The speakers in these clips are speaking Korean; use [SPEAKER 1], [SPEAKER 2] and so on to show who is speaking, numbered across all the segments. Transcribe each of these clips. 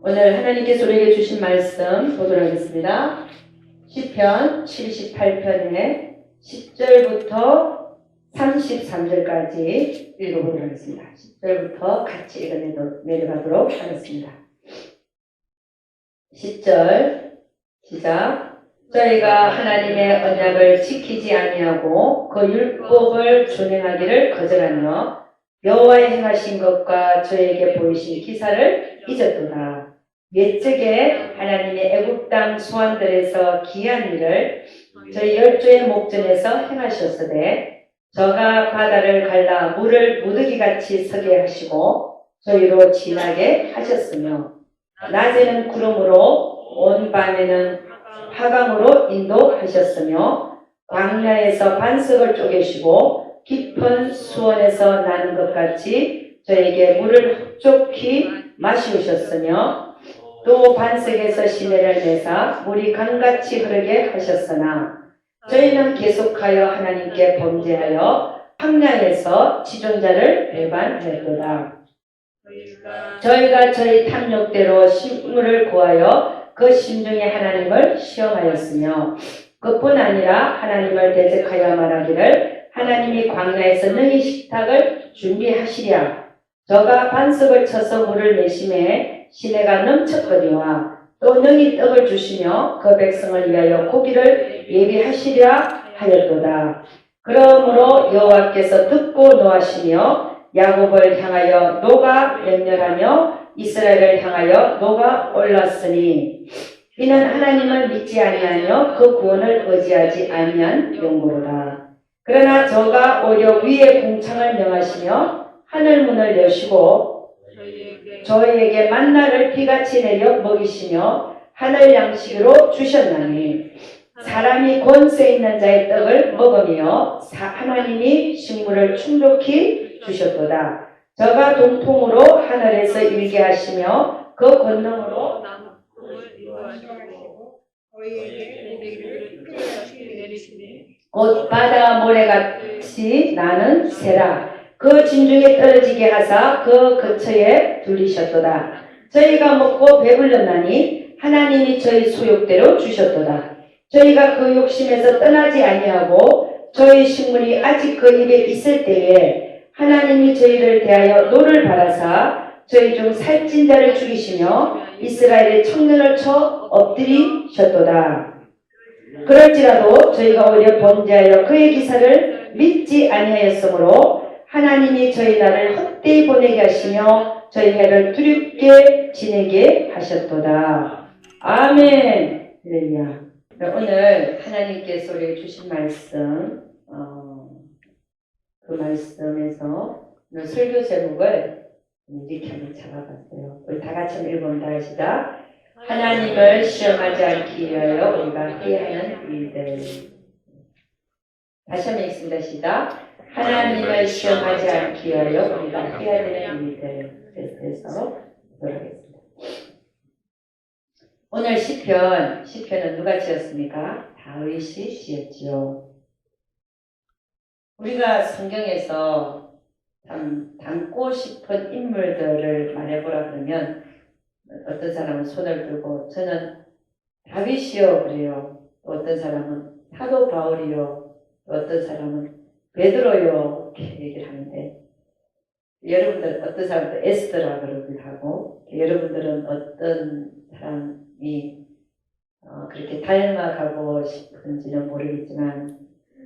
[SPEAKER 1] 오늘 하나님께서 우리에게 주신 말씀 보도록 하겠습니다. 시편 78편의 10절부터 33절까지 읽어보도록 하겠습니다. 10절부터 같이 내려가도록 하겠습니다. 10절 시작. 저희가 하나님의 언약을 지키지 아니하고 그 율법을 준행하기를 거절하며 여호와의 행하신 것과 저에게 보이신 기사를 잊었도다. 옛적에 하나님의 애굽 땅 소환들에서 기한 일을 저희 열조의 목전에서 행하셨으되 저가 바다를 갈라 물을 무더기같이 서게 하시고 저희로 지나게 하셨으며 낮에는 구름으로 온 밤에는 화강으로 인도하셨으며 광야에서 반석을 쪼개시고 깊은 수원에서 나는 것 같이 저에게 물을 흡족히 마시우셨으며 또 반석에서 시내를 내사 물이 강같이 흐르게 하셨으나 저희는 계속하여 하나님께 범죄하여 황량에서 지존자를 배반하였도다. 저희가 저희 탐욕대로 식물을 구하여 그 심중에 하나님을 시험하였으며 그뿐 아니라 하나님을 대적하여 말하기를 하나님이 광야에서 능히 식탁을 준비하시랴. 저가 반석을 쳐서 물을 내심에 시내가 넘쳤거니와 또 능히 떡을 주시며 그 백성을 위하여 고기를 예비하시랴 하였도다. 그러므로 여호와께서 듣고 노하시며 야곱을 향하여 노가 맹렬하며 이스라엘을 향하여 노가 올랐으니 이는 하나님을 믿지 아니하며 그 구원을 의지하지 아니한 용고로다. 그러나 저가 오히려 위에 궁창을 명하시며 하늘문을 여시고 저희에게 만나를 비같이 내려 먹이시며 하늘 양식으로 주셨나니 사람이 권세 있는 자의 떡을 먹으며 하나님이 식물을 충족히 주셨도다. 저가 동통으로 하늘에서 일게 하시며 그 권능으로 곧 바다 모래같이 나는 새라. 그 진중에 떨어지게 하사 그 근처에 둘리셨도다. 저희가 먹고 배불렀나니 하나님이 저희 소욕대로 주셨도다. 저희가 그 욕심에서 떠나지 아니하고 저희 식물이 아직 그 입에 있을 때에 하나님이 저희를 대하여 노를 바라사 저희 중 살찐 자를 죽이시며 이스라엘의 청년을 쳐 엎드리셨도다. 그럴지라도 저희가 오히려 범죄하여 그의 기사를 믿지 아니하였으므로 하나님이 저희 날을 헛되이 보내게 하시며 저희 해를 두렵게 지내게 하셨도다. 아멘. 할렐루야. 오늘 하나님께서 우리에게 주신 말씀, 그 말씀에서 오늘 설교 제목을 이렇게 한번 잡아봤어요. 우리 다 같이 한번 읽어본다. 시작. 하나님을 시험하지 않기 위하여 우리가 해야 하는 일들. 다시 한번 읽습니다. 시작. 하나님을 시험하지 않기 위하여 우리가 해야 되는 일들. 그래서 돌아가겠습니다. 오늘 시편은 누가 지었습니까? 다윗이 지었지요. 우리가 성경에서 참 닮고 싶은 인물들을 말해보라 그러면 어떤 사람은 손을 들고 저는 다윗이요 그래요. 또 어떤 사람은 사도 바울이요. 또 어떤 사람은 베드로요 이렇게 얘기를 하는데 여러분들 어떤 사람도 에스더라 그러기도 하고 여러분들은 어떤 사람이 그렇게 닮아가고 싶은지는 모르겠지만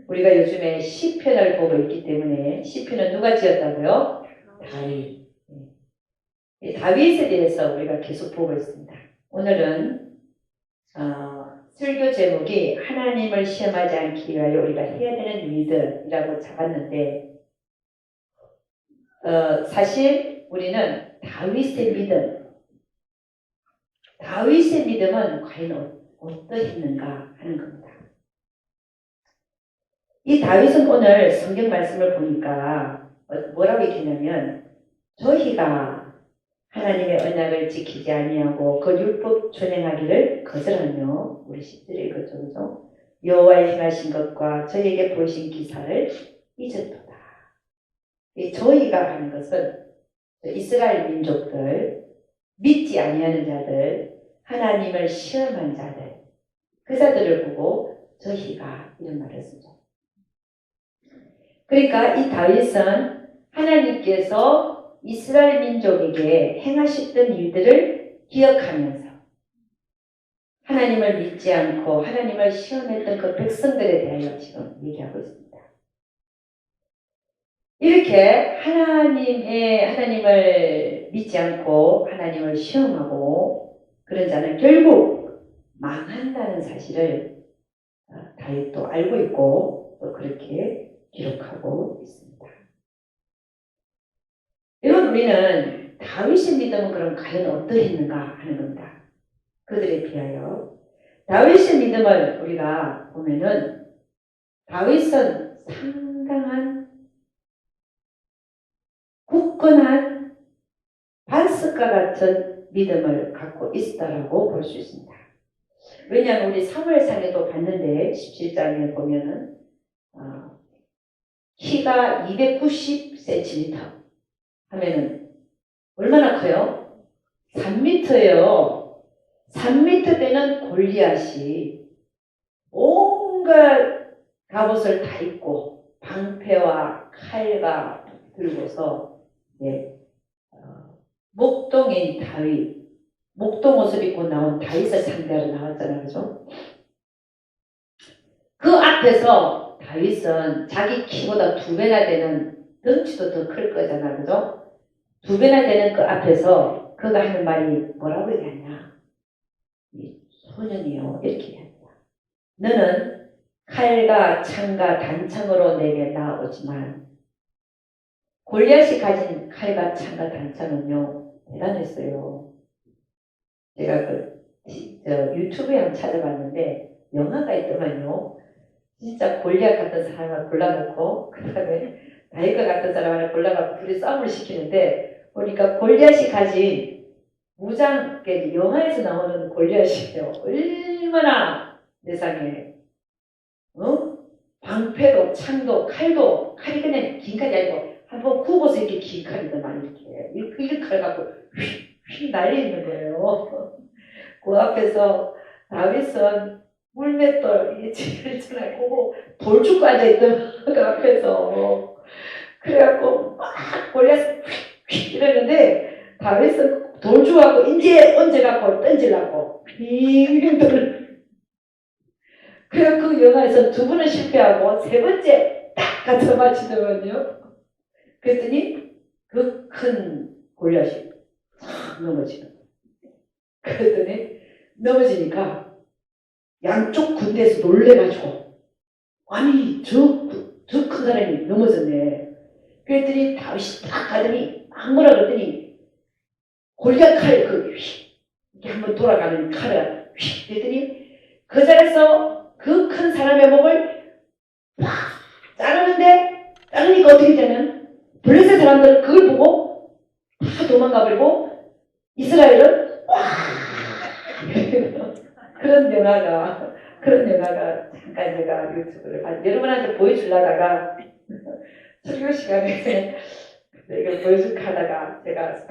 [SPEAKER 1] 우리가 요즘에 시편을 보고 있기 때문에 시편은 누가 지었다고요? 다윗. 다윗에 대해서 우리가 계속 보고 있습니다. 오늘은 설교 제목이 하나님을 시험하지 않기 위하여 우리가 해야 되는 일들이라고 잡았는데 사실 우리는 다윗의 믿음은 과연 어떠했는가 하는 겁니다. 이 다윗은 오늘 성경 말씀을 보니까 뭐라고 얘기하냐면 저희가 하나님의 언약을 지키지 아니하고 그 율법 준행하기를 거절하며 우리 10절에 읽었죠. 여호와의 행하신 것과 저희에게 보이신 기사를 잊었도다. 이 저희가 하는 것은 이스라엘 민족들 믿지 아니하는 자들, 하나님을 시험한 자들, 그 자들을 보고 저희가 이런 말을 쓰죠. 그러니까 이 다윗은 하나님께서 이스라엘 민족에게 행하셨던 일들을 기억하면서 하나님을 믿지 않고 하나님을 시험했던 그 백성들에 대하여 지금 얘기하고 있습니다. 이렇게 하나님을 믿지 않고 하나님을 시험하고 그런 자는 결국 망한다는 사실을 다윗도 알고 있고 또 그렇게 기록하고 있습니다. 여러분, 우리는 다윗의 믿음은 그럼 과연 어떠했는가 하는 겁니다. 그들에 비하여 다윗의 믿음을 우리가 보면은 다윗은 상당한 굳건한 반석과 같은 믿음을 갖고 있다라고 볼 수 있습니다. 왜냐하면 우리 사무엘상에도 봤는데 17장에 보면은 키가 290cm 하면은 얼마나 커요? 3m예요. 3m 되는 골리앗이 온갖 갑옷을 다 입고 방패와 칼과 들고서 목동인 다윗, 목동 옷을 입고 나온 다윗을 상대하러 나왔잖아요. 그죠? 그 앞에서 다윗은 자기 키보다 2배나 되는 덩치도 더 클 거잖아요. 그죠? 2배나 되는 그 앞에서 그가 하는 말이 뭐라고 얘기하냐? 소년이요. 이렇게 얘기합니다. 너는 칼과 창과 단창으로 내게 나오지만 골리앗이 가진 칼과 창과 단창은요, 대단했어요. 제가 유튜브에 한번 찾아봤는데, 영화가 있더만요. 진짜 골리앗 같은 사람을 골라놓고, 그 다음에 다윗과 같은 사람을 골라놓고 둘이 싸움을 시키는데, 보니까 골리앗이 가진 무장, 영화에서 나오는 골리앗이에요. 얼마나 세상에, 방패도, 창도, 칼도, 칼이 그냥 긴 칼이 아니고, 한번 굽어서 이렇게 긴 칼이더만 이렇게 칼 갖고 휙 날리는 거예요. 그 앞에서 다윗은 물맷돌 이게 지글지글 보고 돌 죽고 앉아있던 그 앞에서 그래갖고 막 골리앗 휙 이러는데 다윗은 돌 주고 이제 얹어갖고 던지려고 빙빙 돌을 그래 그 영화에서 2번은 실패하고 3번째 딱 갖다 맞히더만요. 그랬더니 그 큰 골리앗이 넘어지는 거예요. 그랬더니 넘어지니까 양쪽 군대에서 놀래가지고 아니 저 큰 사람이 넘어졌네. 그랬더니 다윗이 딱 가더니 막 뭐라 그랬더니 골리앗 칼 이렇게 한번 돌아가는 칼을 휙 그랬더니 그 자리에서 그 큰 사람의 목을 팍 자르는데 자르니까 어떻게 되냐면 블레셋 사람들은 그걸 보고 다 도망가버리고 이스라엘은 와 그런 영화가 잠깐 제가 유튜브를 여러분한테 보여주려다가 설교 시간에 이걸 보여줄까 하다가 제가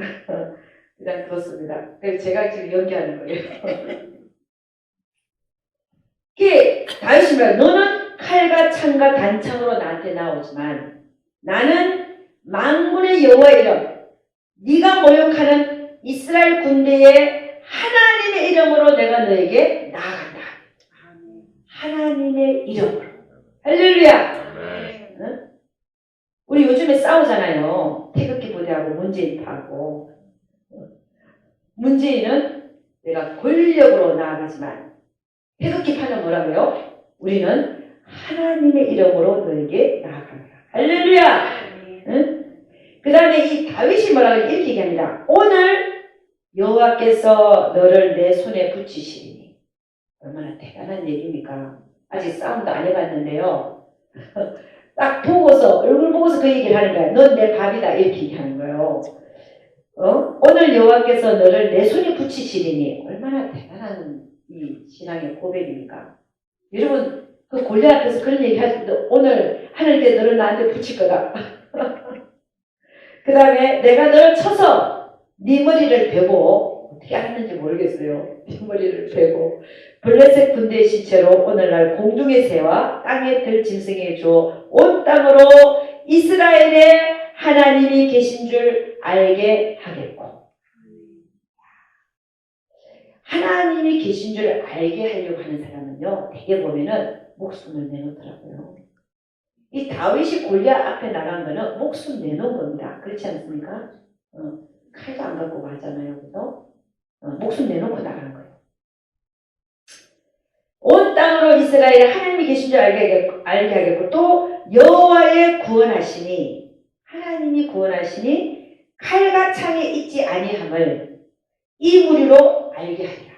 [SPEAKER 1] 그냥 뒀습니다. 그래서 제가 지금 연기하는 거예요. 이게 다윗이 말 너는 칼과 창과 단창으로 나한테 나오지만 나는 만군의 여호와의 이름 네가 모욕하는 이스라엘 군대의 하나님의 이름으로 내가 너에게 나아간다. 하나님의 이름으로. 할렐루야. 응? 우리 요즘에 싸우잖아요. 태극기 부대하고 문재인파하고. 문재인은 내가 권력으로 나아가지만 태극기파는 뭐라고요? 우리는 하나님의 이름으로 너에게 나아간다. 할렐루야. 응? 그 다음에 이 다윗이 뭐라고 이렇게 얘기합니다. 오늘 여호와께서 너를 내 손에 붙이시리니. 얼마나 대단한 얘기입니까? 아직 싸움도 안 해봤는데요. 딱 보고서 얼굴 보고서 그 얘기를 하는 거야. 넌 내 밥이다 이렇게 얘기하는 거예요. 오늘 여호와께서 너를 내 손에 붙이시리니. 얼마나 대단한 이 신앙의 고백입니까? 여러분 그 골리앗 앞에서 그런 얘기 하시는데 오늘 하늘께 너를 나한테 붙일 거다. 그 다음에 내가 너를 쳐서 네 머리를 베고 어떻게 알았는지 모르겠어요. 뒷머리를 베고 블레셋 군대의 시체로 오늘날 공중의 새와 땅의 들 짐승에 주어 온 땅으로 이스라엘에 하나님이 계신 줄 알게 하겠고, 하나님이 계신 줄 알게 하려고 하는 사람은요, 대개 보면은 목숨을 내놓더라고요. 이 다윗이 골리앗 앞에 나간 거는 목숨 내놓은 겁니다. 그렇지 않습니까? 칼도 안 갖고 가잖아요. 그래서 목숨 내놓고 나간 거예요. 온 땅으로 이스라엘에 하나님이 계신 줄 알게 하겠고, 또 여호와의 구원하시니, 하나님이 구원하시니 칼과 창에 있지 아니함을 이 무리로 알게 하리라.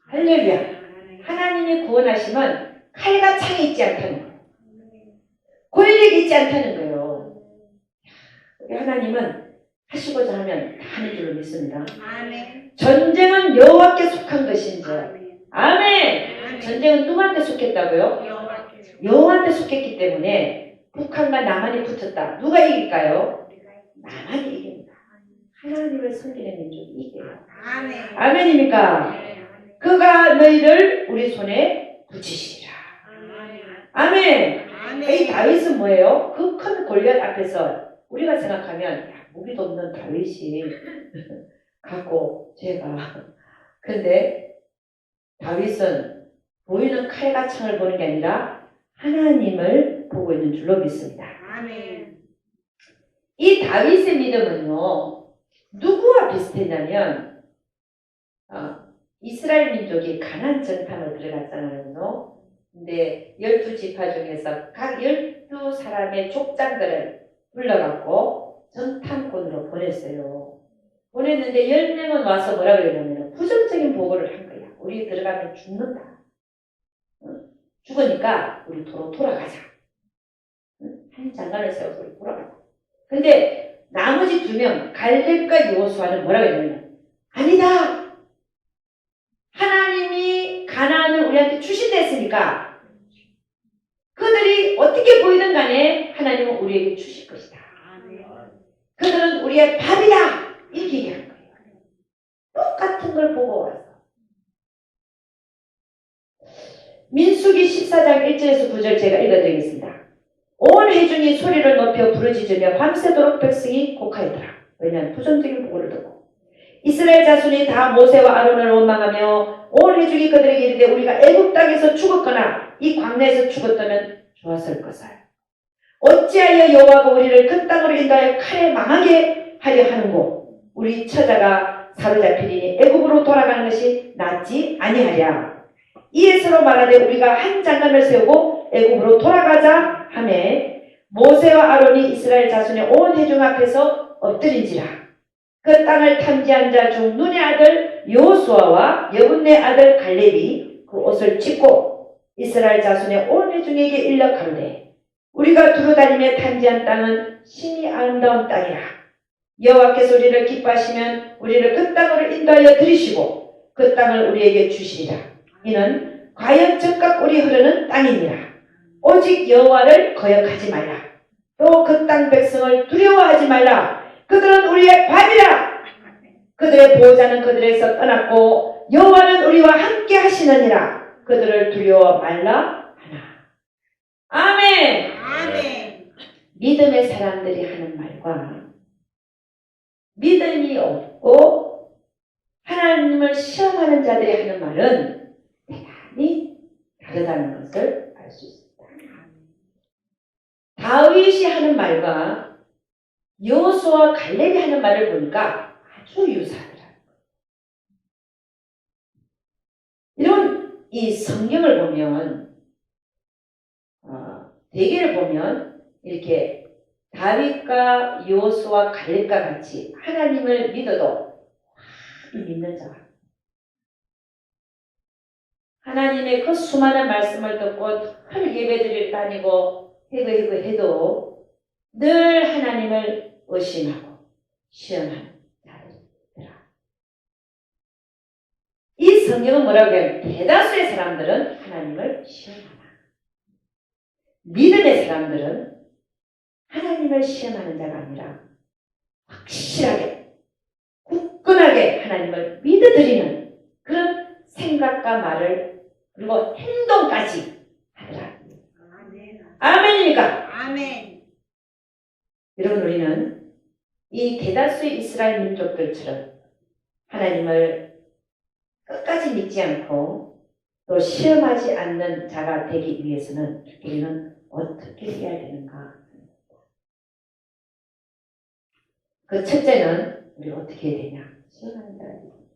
[SPEAKER 1] 할렐루야. 하나님이 구원하시면 칼과 창에 있지 않다는 거예요. 권력이 있지 않다는 거예요. 하나님은 하시고자 하면 다 하는 줄로 믿습니다.
[SPEAKER 2] 아멘.
[SPEAKER 1] 전쟁은 여호와께 속한 것인지.
[SPEAKER 2] 아멘.
[SPEAKER 1] 아멘. 전쟁은 누구한테 속했다고요? 여호와한테 속했기 때문에 북한과 남한이 붙었다. 누가 이길까요? 남한이 이깁니다. 하나님을 섬기는 민족이 이겨요.
[SPEAKER 2] 아멘.
[SPEAKER 1] 아멘입니까? 그가 너희를 우리 손에 붙이시리라. 아멘. 이 다윗은 뭐예요? 그 큰 골리앗 앞에서 우리가 생각하면 무기도 없는 다윗이 갖고 제가, 근데 다윗은 보이는 칼과 창을 보는 게 아니라 하나님을 보고 있는 줄로 믿습니다.
[SPEAKER 2] 아멘.
[SPEAKER 1] 이 다윗의 믿음은요, 누구와 비슷했냐면 이스라엘 민족이 가나안 전탐을 들어갔잖아요. 근데 12지파 중에서 각 12사람의 족장들을 불러갖고 전탐꾼으로 보냈어요. 보냈는데 10명은 와서 뭐라 그러냐면 부정적인 보고를 한 거야. 우리 들어가면 죽는다. 죽으니까 우리 도로 돌아가자. 한 장관을 세워서 우리 돌아가자. 근데 나머지 2명 갈렙과 여호수아는 뭐라 그러냐면 아니다. 하나님이 가나안을 우리한테 주신다 했으니까 그들이 어떻게 보이든 간에 하나님은 우리에게 주실 것이다. 그들은 우리의 밥이다. 이렇게 얘기한 거예요. 똑같은 걸 보고 와서. 민수기 14장 1절에서 9절 제가 읽어드리겠습니다. 온 회중이 소리를 높여 부르짖으며 밤새도록 백성이 곡하였더라. 왜냐하면 부정적인 보고를 듣고 이스라엘 자손이 다 모세와 아론을 원망하며 온 회중이 그들에게 이르되 우리가 애굽 땅에서 죽었거나 이 광야에서 죽었다면 좋았을 것을 어찌하여 여호와가 우리를 그 땅으로 인도하여 칼에 망하게 하려 하는고 우리 처자가 사로잡히리니 애굽으로 돌아가는 것이 낫지 아니하랴. 이에 서로 말하되 우리가 한 장관을 세우고 애굽으로 돌아가자 하매 모세와 아론이 이스라엘 자손의 온 회중 앞에서 엎드린지라. 그 땅을 탐지한 자 중 눈의 아들 여호수아와 여분네 아들 갈렙이 그 옷을 찢고 이스라엘 자손의 온 회중에게 일러 가로되 우리가 두루다니며 탐지한 땅은 심히 아름다운 땅이라. 여호와께서 우리를 기뻐하시면 우리를 그 땅으로 인도하여 들이시고 그 땅을 우리에게 주시리라. 이는 과연 적과 꿀이 흐르는 땅이니라. 오직 여호와를 거역하지 말라. 또 그 땅 백성을 두려워하지 말라. 그들은 우리의 밥이라. 그들의 보호자는 그들에서 떠났고 여호와는 우리와 함께 하시느니라. 그들을 두려워 말라 하나. 아멘.
[SPEAKER 2] 아멘.
[SPEAKER 1] 믿음의 사람들이 하는 말과 믿음이 없고 하나님을 시험하는 자들이 하는 말은 대단히 다르다는 것을 알 수 있습니다. 다윗이 하는 말과 여호수아와 갈렙이 하는 말을 보니까 아주 유사하더라고요. 이런 이 성경을 보면 대개를 보면 이렇게 다윗과 여호수아 갈렙과 같이 하나님을 믿어도 믿는 자가 하나님의 그 수많은 말씀을 듣고 늘 예배드릴 다니고 해고 해도 늘 하나님을 의심하고 시험하는 자들이더라. 이 성경은 뭐라고 해요? 대다수의 사람들은 하나님을 시험하나. 믿음의 사람들은 하나님을 시험하는 자가 아니라 확실하게 굳건하게 온전하게 하나님을 믿어드리는 그런 생각과 말을 그리고 행동까지 하더라. 아멘입니까?
[SPEAKER 2] 아멘.
[SPEAKER 1] 여러분, 우리는 이 대다수의 이스라엘 민족들처럼 하나님을 끝까지 믿지 않고 또 시험하지 않는 자가 되기 위해서는 우리는 어떻게 해야 되는가? 그 첫째는 우리가 어떻게 해야 되냐? 시험하는 자가 되는 거예요.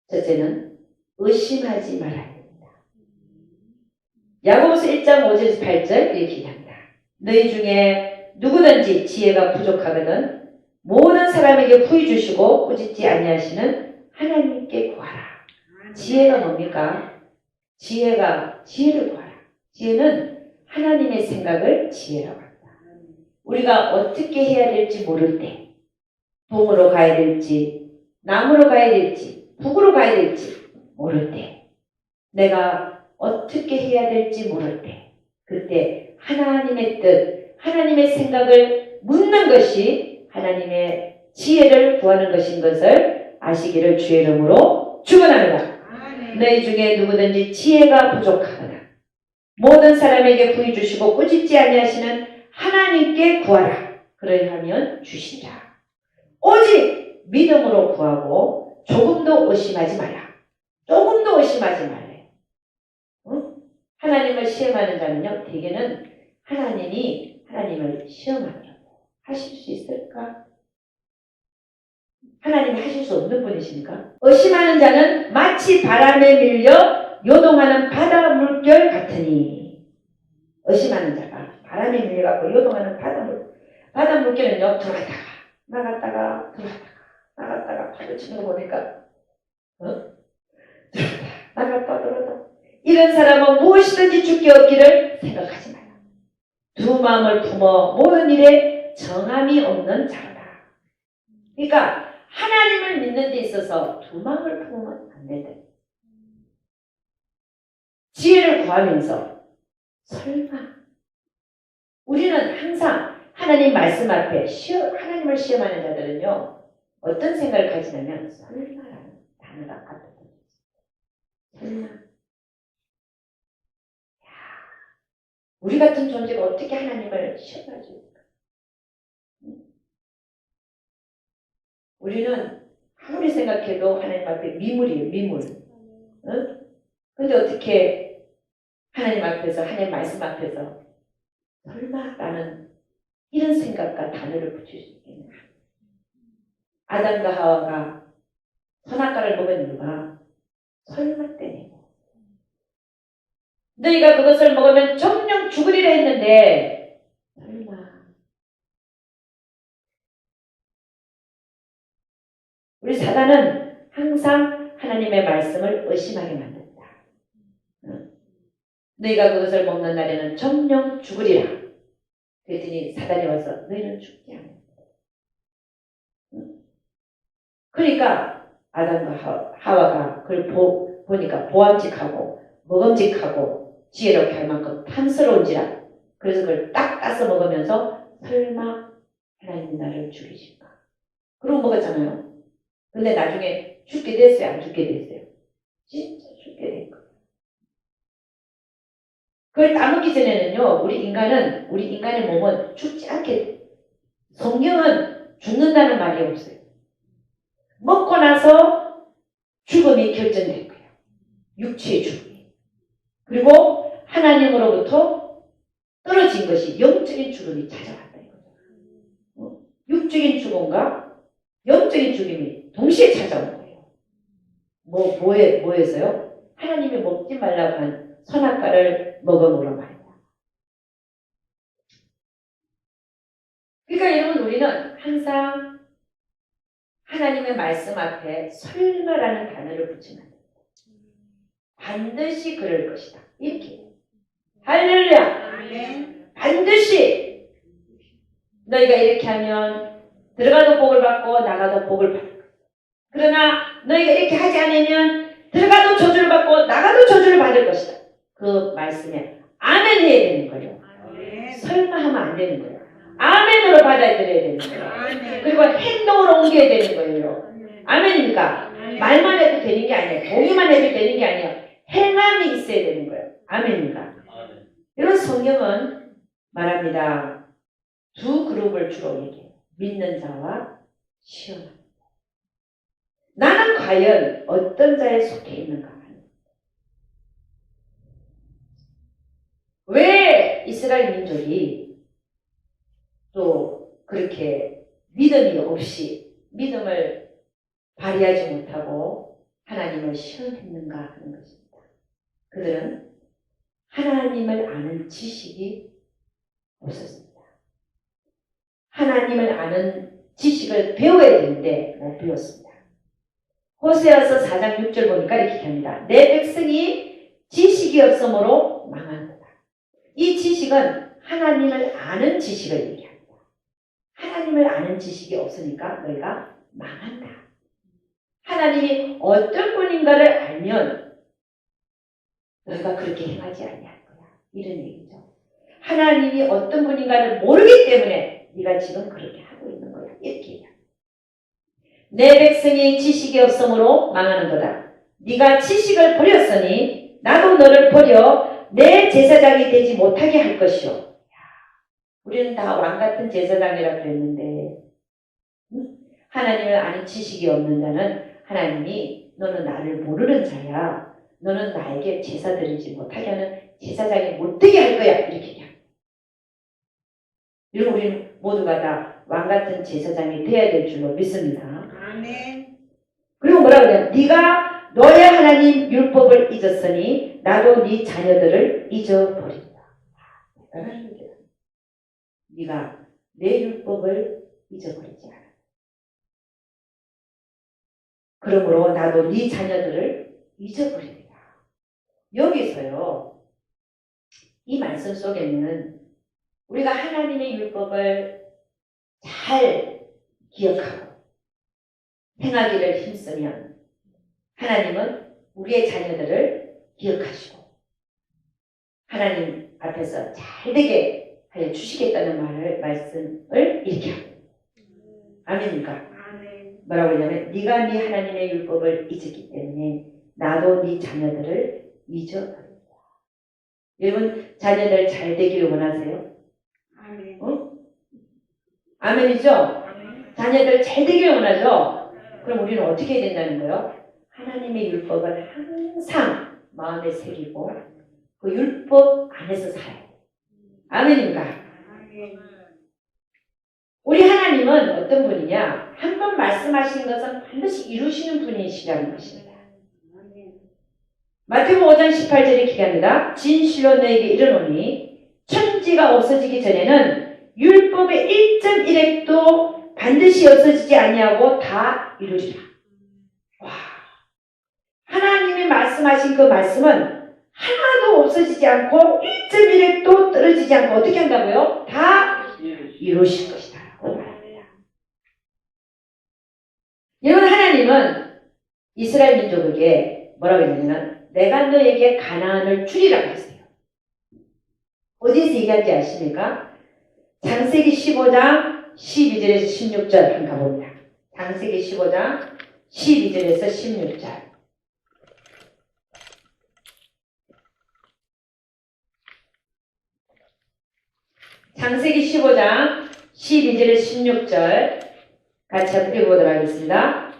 [SPEAKER 1] 첫째는 의심하지 말아야 됩니다. 야고보서 1장 5절에서 8절 이렇게 얘기합니다. 너희 중에 누구든지 지혜가 부족하거든 모든 사람에게 후히 주시고 꾸짖지 아니하시는 하나님께 구하라. 지혜가 뭡니까? 지혜를 구하라. 지혜는 하나님의 생각을 지혜라고 합니다. 우리가 어떻게 해야 될지 모를 때, 동으로 가야 될지, 남으로 가야 될지, 북으로 가야 될지 모를 때, 내가 어떻게 해야 될지 모를 때, 그때 하나님의 뜻, 하나님의 생각을 묻는 것이 하나님의 지혜를 구하는 것인 것을 아시기를 주의 이름으로 축원합니다. 너희 중에 누구든지 지혜가 부족하거나 모든 사람에게 부여 주시고 꾸짖지 아니하시는 하나님께 구하라. 그러하면 주시리라. 오직 믿음으로 구하고 조금도 의심하지 마라. 조금도 의심하지 말래. 응? 하나님을 시험하는 자는요, 대개는 하나님이 하나님을 시험하더라고. 하실 수 있을까? 하나님이 하실 수 없는 분이십니까? 의심하는 자는 마치 바람에 밀려 요동하는 바다 물결 같으니. 의심하는 자가 바람에 밀려가고 요동하는 바다 물결은요, 들어갔다가 나갔다가 나갔다가 파도 치는 거 보니까 나갔다 들어갔다. 이런 사람은 무엇이든지 죽게 얻기를 생각하지 마라. 두 마음을 품어 모든 일에 정함이 없는 자로다. 그러니까 하나님을 믿는 데 있어서 두 마음을 품으면 안 된다. 지혜를 구하면서 설마 우리는 항상 하나님 말씀 앞에 하나님을 시험하는 자들은요, 어떤 생각을 가지냐면 설마라는 단어가 앞에 설마. 우리 같은 존재가 어떻게 하나님을 시험하지? 우리는 아무리 생각해도 하나님 앞에 미물이에요, 미물. 응? 근데 어떻게 하나님 앞에서, 하나님 말씀 앞에서 설마라는 이런 생각과 단어를 붙일 수 있겠냐? 아담과 하와가 선악과를 먹은 이유가 설마 때문에. 너희가 그것을 먹으면 정령 죽으리라 했는데 설마. 우리 사단은 항상 하나님의 말씀을 의심하게 만든다. 너희가 그것을 먹는 날에는 정령 죽으리라. 그랬더니 사단이 와서 너희는 죽지 않아. 그러니까 아담과 하와가 그걸 보니까 보암직하고 먹음직하고 지혜롭게 할 만큼 탐스러운지라. 그래서 그걸 딱 따서 먹으면서 설마 하나님이 나를 죽이실까? 그러고 먹었잖아요. 근데 나중에 죽게 됐어요? 안 죽게 됐어요? 진짜 죽게 된 거예요. 그걸 따먹기 전에는요, 우리 인간의 몸은 죽지 않게, 성경은 죽는다는 말이 없어요. 먹고 나서 죽음이 결정된 거예요. 육체의 죽음이. 그리고 하나님으로부터 떨어진 것이 영적인 죽음이 찾아왔다. 이거죠. 육적인 죽음과 영적인 죽음이 동시에 찾아온 거예요. 뭐에서요? 하나님이 먹지 말라고 한 선악과를 먹음으로 말이야. 그러니까 여러분, 우리는 항상 하나님의 말씀 앞에 설마라는 단어를 붙이면 안 됩니다. 반드시 그럴 것이다. 이렇게. 할렐루야.
[SPEAKER 2] 아멘.
[SPEAKER 1] 반드시 너희가 이렇게 하면 들어가도 복을 받고 나가도 복을 받을 거야. 그러나 너희가 이렇게 하지 않으면 들어가도 저주를 받고 나가도 저주를 받을 것이다. 그 말씀에 아멘 해야 되는 거예요.
[SPEAKER 2] 아멘.
[SPEAKER 1] 설마 하면 안 되는 거예요. 아멘으로 받아들여야 되는 거예요.
[SPEAKER 2] 아멘.
[SPEAKER 1] 그리고 행동으로 옮겨야 되는 거예요. 아멘입니까?
[SPEAKER 2] 아멘.
[SPEAKER 1] 말만 해도 되는 게 아니에요. 동의만 해도 되는 게 아니에요. 행함이 있어야 되는 거예요. 아멘입니까? 이런 성경은 말합니다. 두 그룹을 주로 얘기해요. 믿는 자와 시험합니다. 나는 과연 어떤 자에 속해 있는가? 왜 이스라엘 민족이 또 그렇게 믿음이 없이 믿음을 발휘하지 못하고 하나님을 시험했는가 하는 것입니다. 그들은 하나님을 아는 지식이 없었습니다. 하나님을 아는 지식을 배워야 되는데 못 배웠습니다. 호세아서 4장 6절 보니까 이렇게 합니다. 내 백성이 지식이 없으므로 망한다. 이 지식은 하나님을 아는 지식을 얘기합니다. 하나님을 아는 지식이 없으니까 너희가 망한다. 하나님이 어떤 분인가를 알면 너희가 그렇게 행하지 아니할 거야. 이런 얘기죠. 하나님이 어떤 분인가를 모르기 때문에 네가 지금 그렇게 하고 있는 거야. 이렇게 얘기합니다. 내 백성이 지식이 없으므로 망하는도다. 네가 지식을 버렸으니 나도 너를 버려 내 제사장이 되지 못하게 할 것이요. 우리는 다 왕같은 제사장이라 그랬는데 하나님을 아는 지식이 없는 자는 하나님이 너는 나를 모르는 자야. 너는 나에게 제사 드리지 못하게 하는 제사장이 못되게 할 거야. 이렇게 얘기합니다. 이런 우리는 모두가 다 왕같은 제사장이 돼야 될 줄로 믿습니다.
[SPEAKER 2] 아멘.
[SPEAKER 1] 그리고 뭐라고 해요? 네가 너의 하나님 율법을 잊었으니 나도 네 자녀들을 잊어버린다. 대단한 얘기다. 네가 내 율법을 잊어버리지 않아. 그러므로 나도 네 자녀들을 잊어버린다. 여기서요. 이 말씀 속에는 우리가 하나님의 율법을 잘 기억하고 행하기를 힘쓰면 하나님은 우리의 자녀들을 기억하시고 하나님 앞에서 잘 되게 하여 주시겠다는 말씀을 이렇게 합니다. 아멘입니까?
[SPEAKER 2] 아멘.
[SPEAKER 1] 뭐라고 하냐면 네가 네 하나님의 율법을 잊었기 때문에 나도 네 자녀들을 잊어버린다. 여러분 자녀들 잘 되기를 원하세요?
[SPEAKER 2] 아멘.
[SPEAKER 1] 아멘이죠?
[SPEAKER 2] 아멘.
[SPEAKER 1] 자녀들 잘 되기를 원하죠? 그럼 우리는 어떻게 해야 된다는 거예요? 하나님의 율법을 항상 마음에 새기고 그 율법 안에서 살아야 돼요. 아멘입니까?
[SPEAKER 2] 아멘.
[SPEAKER 1] 우리 하나님은 어떤 분이냐? 한 번 말씀하시는 것은 반드시 이루시는 분이시라는 것입니다.
[SPEAKER 2] 아멘.
[SPEAKER 1] 마태복음 5장 18절에 기록합니다. 진실로 너에게 이르노니 천지가 없어지기 전에는 율법의 1.1획도 반드시 없어지지 아니하고 다 이루리라. 와, 하나님이 말씀하신 그 말씀은 하나도 없어지지 않고 1.1획도 떨어지지 않고 어떻게 한다고요? 다 이루실 것이다. 여러분 하나님은 이스라엘 민족에게 뭐라고 했냐면 내가 너에게 가나안을 주리라고 했어요. 어디에서 얘기한지 아십니까? 창세기 15장 12절에서 16절 한번 가봅니다. 창세기 15장 12절에서 16절. 창세기 15장 12절에서 16절 같이 한번 읽어보도록 하겠습니다.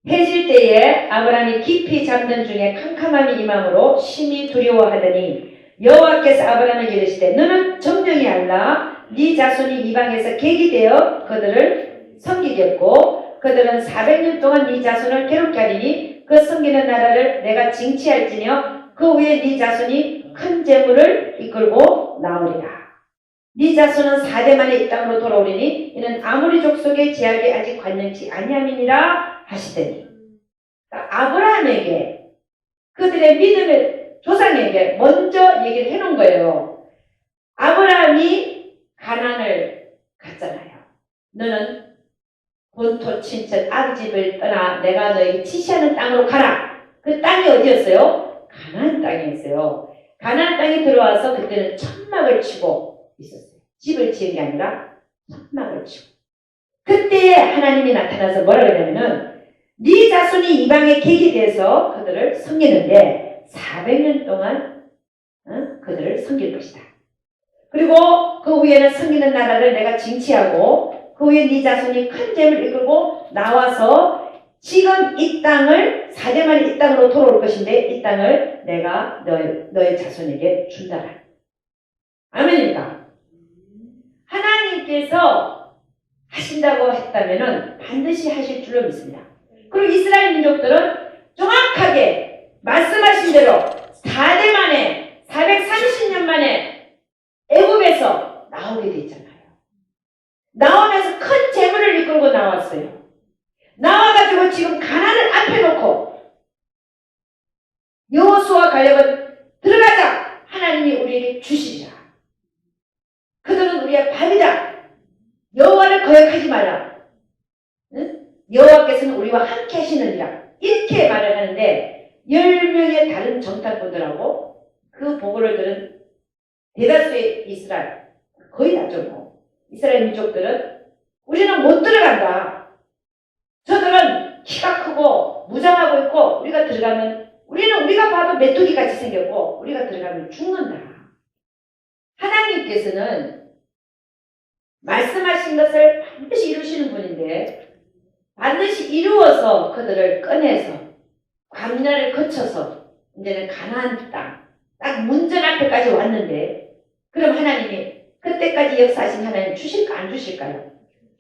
[SPEAKER 1] 해질 때에 아브라함이 깊이 잠든 중에 캄캄함이 임함으로 심히 두려워하더니 여호와께서 아브라함에게 이르시되 너는 정령이 알라 네 자손이 이방에서 객이 되어 그들을 섬기겠고 그들은 400년 동안 네 자손을 괴롭게 하리니 그 섬기는 나라를 내가 징치할지며 그 후에 네 자손이 큰 재물을 이끌고 나오리라. 네 자손은 4대 만에 이 땅으로 돌아오리니 이는 아모리 족속의 제약이 아직 관영치 아니함이니라 하시더니 그러니까 아브라함에게 그들의 믿음의 조상에게 먼저 얘기를 해놓은 거예요. 아브라함이 가나안을 갔잖아요. 너는 본토 친척 아비집을 떠나 내가 너에게 지시하는 땅으로 가라. 그 땅이 어디였어요? 가나안 땅이었어요. 가나안 땅에 들어와서 그때는 천막을 치고 있었어요. 집을 지은 게 아니라 천막을 치고 그때에 하나님이 나타나서 뭐라 그러냐면은 네 자손이 이방의 객이 돼서 그들을 섬기는데 400년 동안 그들을 섬길 것이다. 그리고 그 후에는 섬기는 나라를 내가 징치하고 그 후에 네 자손이 큰 재물을 이끌고 나와서 지금 이 땅을 4대 만에 이 땅으로 돌아올 것인데 이 땅을 내가 너의 자손에게 준다라. 아멘입니까? 하나님께서 하신다고 했다면은 반드시 하실 줄로 믿습니다. 그리고 이스라엘 민족들은 정확하게 말씀하신 대로 4대 만에 430년 만에 애굽에서 나오게 됐잖아요. 나오면서 큰 재물을 이끌고 나왔어요. 나와가지고 지금 가나안을 앞에 놓고 여호수아 갈렙은 들어가자. 하나님이 우리에게 주시리라. 그들은 우리의 밥이다. 여호와를 거역하지 마라. 응? 여호와께서는 우리와 함께 하시느니라. 이렇게 말을 하는데 10명의 다른 정탐꾼들하고 그 보고를 들은 대다수의 이스라엘 거의 다죠 뭐. 이스라엘 민족들은 우리는 못 들어간다. 저들은 키가 크고 무장하고 있고 우리가 들어가면 우리가 봐도 메뚜기 같이 생겼고 우리가 들어가면 죽는다. 하나님께서는 말씀하신 것을 반드시 이루시는 분인데 반드시 이루어서 그들을 꺼내서 광야를 거쳐서 이제는 가나안 땅 딱 문전 앞에까지 왔는데 그럼 하나님이 그때까지 역사하신 하나님 주실까 안 주실까요?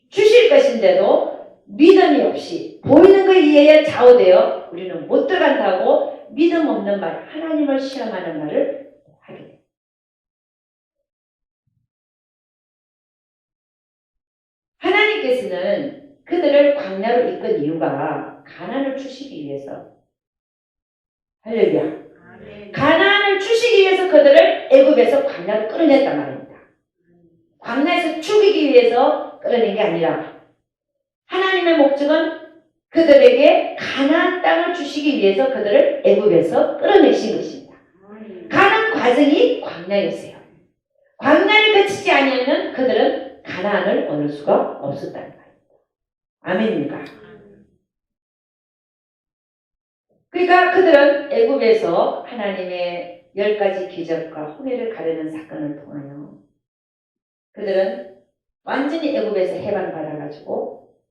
[SPEAKER 1] 주실 것인데도 믿음이 없이 보이는 것에 의해 좌우되어 우리는 못 들어간다고 믿음 없는 말, 하나님을 시험하는 말을 하게 됩니다. 하나님께서는 그들을 광야로 이끈 이유가 가나안을 주시기 위해서. 할렐루야. 가나안을 주시기 위해서 그들을 애굽에서 광야로 끌어냈단 말입니다. 광야에서 죽이기 위해서 끌어낸 게 아니라 하나님의 목적은 그들에게 가나안 땅을 주시기 위해서 그들을 애굽에서 끌어내신 것입니다. 가는 과정이 광야였어요. 광야를 거치지 않으면 그들은 가나안을 얻을 수가 없었다는 말입니다. 아멘입니까? 그러니까 그들은 애굽에서 하나님의 10가지 기적과 홍해를 가르는 사건을 통하여 그들은 완전히 애굽에서 해방받아가지고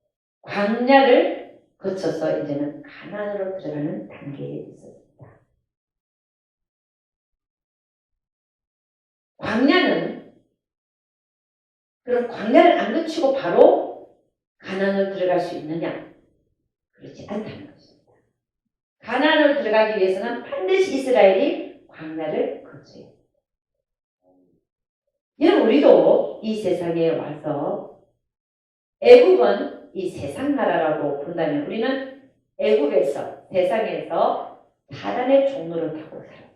[SPEAKER 1] 광야를 거쳐서 이제는 가나안으로 들어가는 단계에 있었습니다. 광야는 그럼 광야를 안 거치고 바로 가나안으로 들어갈 수 있느냐? 그렇지 않다는 것입니다. 가나안으로 들어가기 위해서는 반드시 이스라엘이 광야를 거쳐야 합니다. 여러분 우리도 이 세상에 와서 애굽은 이 세상 나라라고 본다면 우리는 애굽에서 세상에서 사단의 종로를 타고 살았어요.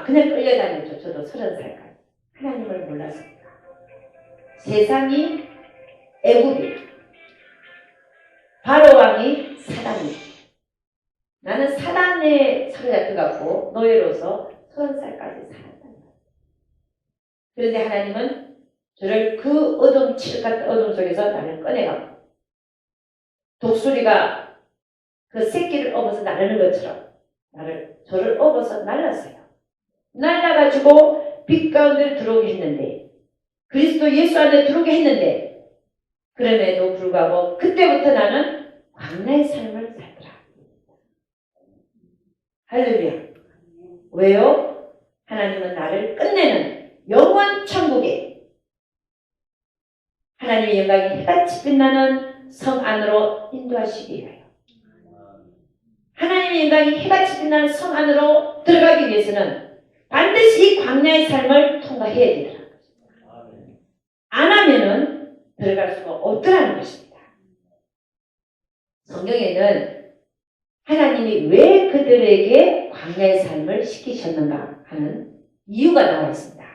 [SPEAKER 1] 그냥 끌려다녔죠. 저도 30살까지. 하나님을 몰랐습니다. 세상이 애굽이에요. 바로 왕이 사단이에요. 나는 사단에 사로잡혀갖고 노예로서 30살까지 살았다. 그런데 하나님은 저를 그 어둠, 칠 같은 어둠 속에서 나를 꺼내갖고 독수리가 그 새끼를 업어서 나르는 것처럼 저를 업어서 날랐어요. 날라가지고 빛 가운데 들어오게 했는데 그리스도 예수 안에 들어오게 했는데 그럼에도 불구하고 그때부터 나는 광야의 삶을 살더라. 할렐루야. 왜요? 하나님은 나를 끝내는 영원 천국에 하나님의 영광이 해같이 빛나는 성 안으로 인도하시기 위하여 하나님의 영광이 해같이 빛나는 성 안으로 들어가기 위해서는 반드시 이 광야의 삶을 통과해야 되더라. 안 하면은 들어갈 수가 없더라는 것입니다. 성경에는 하나님이 왜 그들에게 광야의 삶을 시키셨는가 하는 이유가 나와 있습니다.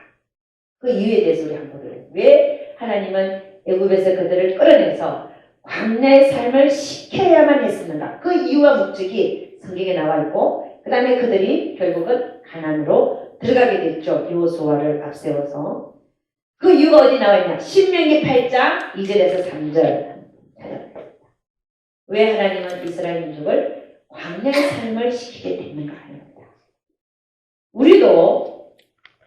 [SPEAKER 1] 그 이유에 대해서 우리 한번 보도록. 왜 하나님은 애굽에서 그들을 끌어내서 광야의 삶을 시켜야만 했었는가? 그 이유와 목적이 성경에 나와 있고 그 다음에 그들이 결국은 가나안으로 들어가게 됐죠. 여호수아를 앞세워서. 그 이유가 어디 나와 있냐? 신명기 8장 2절에서 3절. 왜 하나님은 이스라엘 민족을 광야의 삶을 시키게 됐는가 합니다. 우리도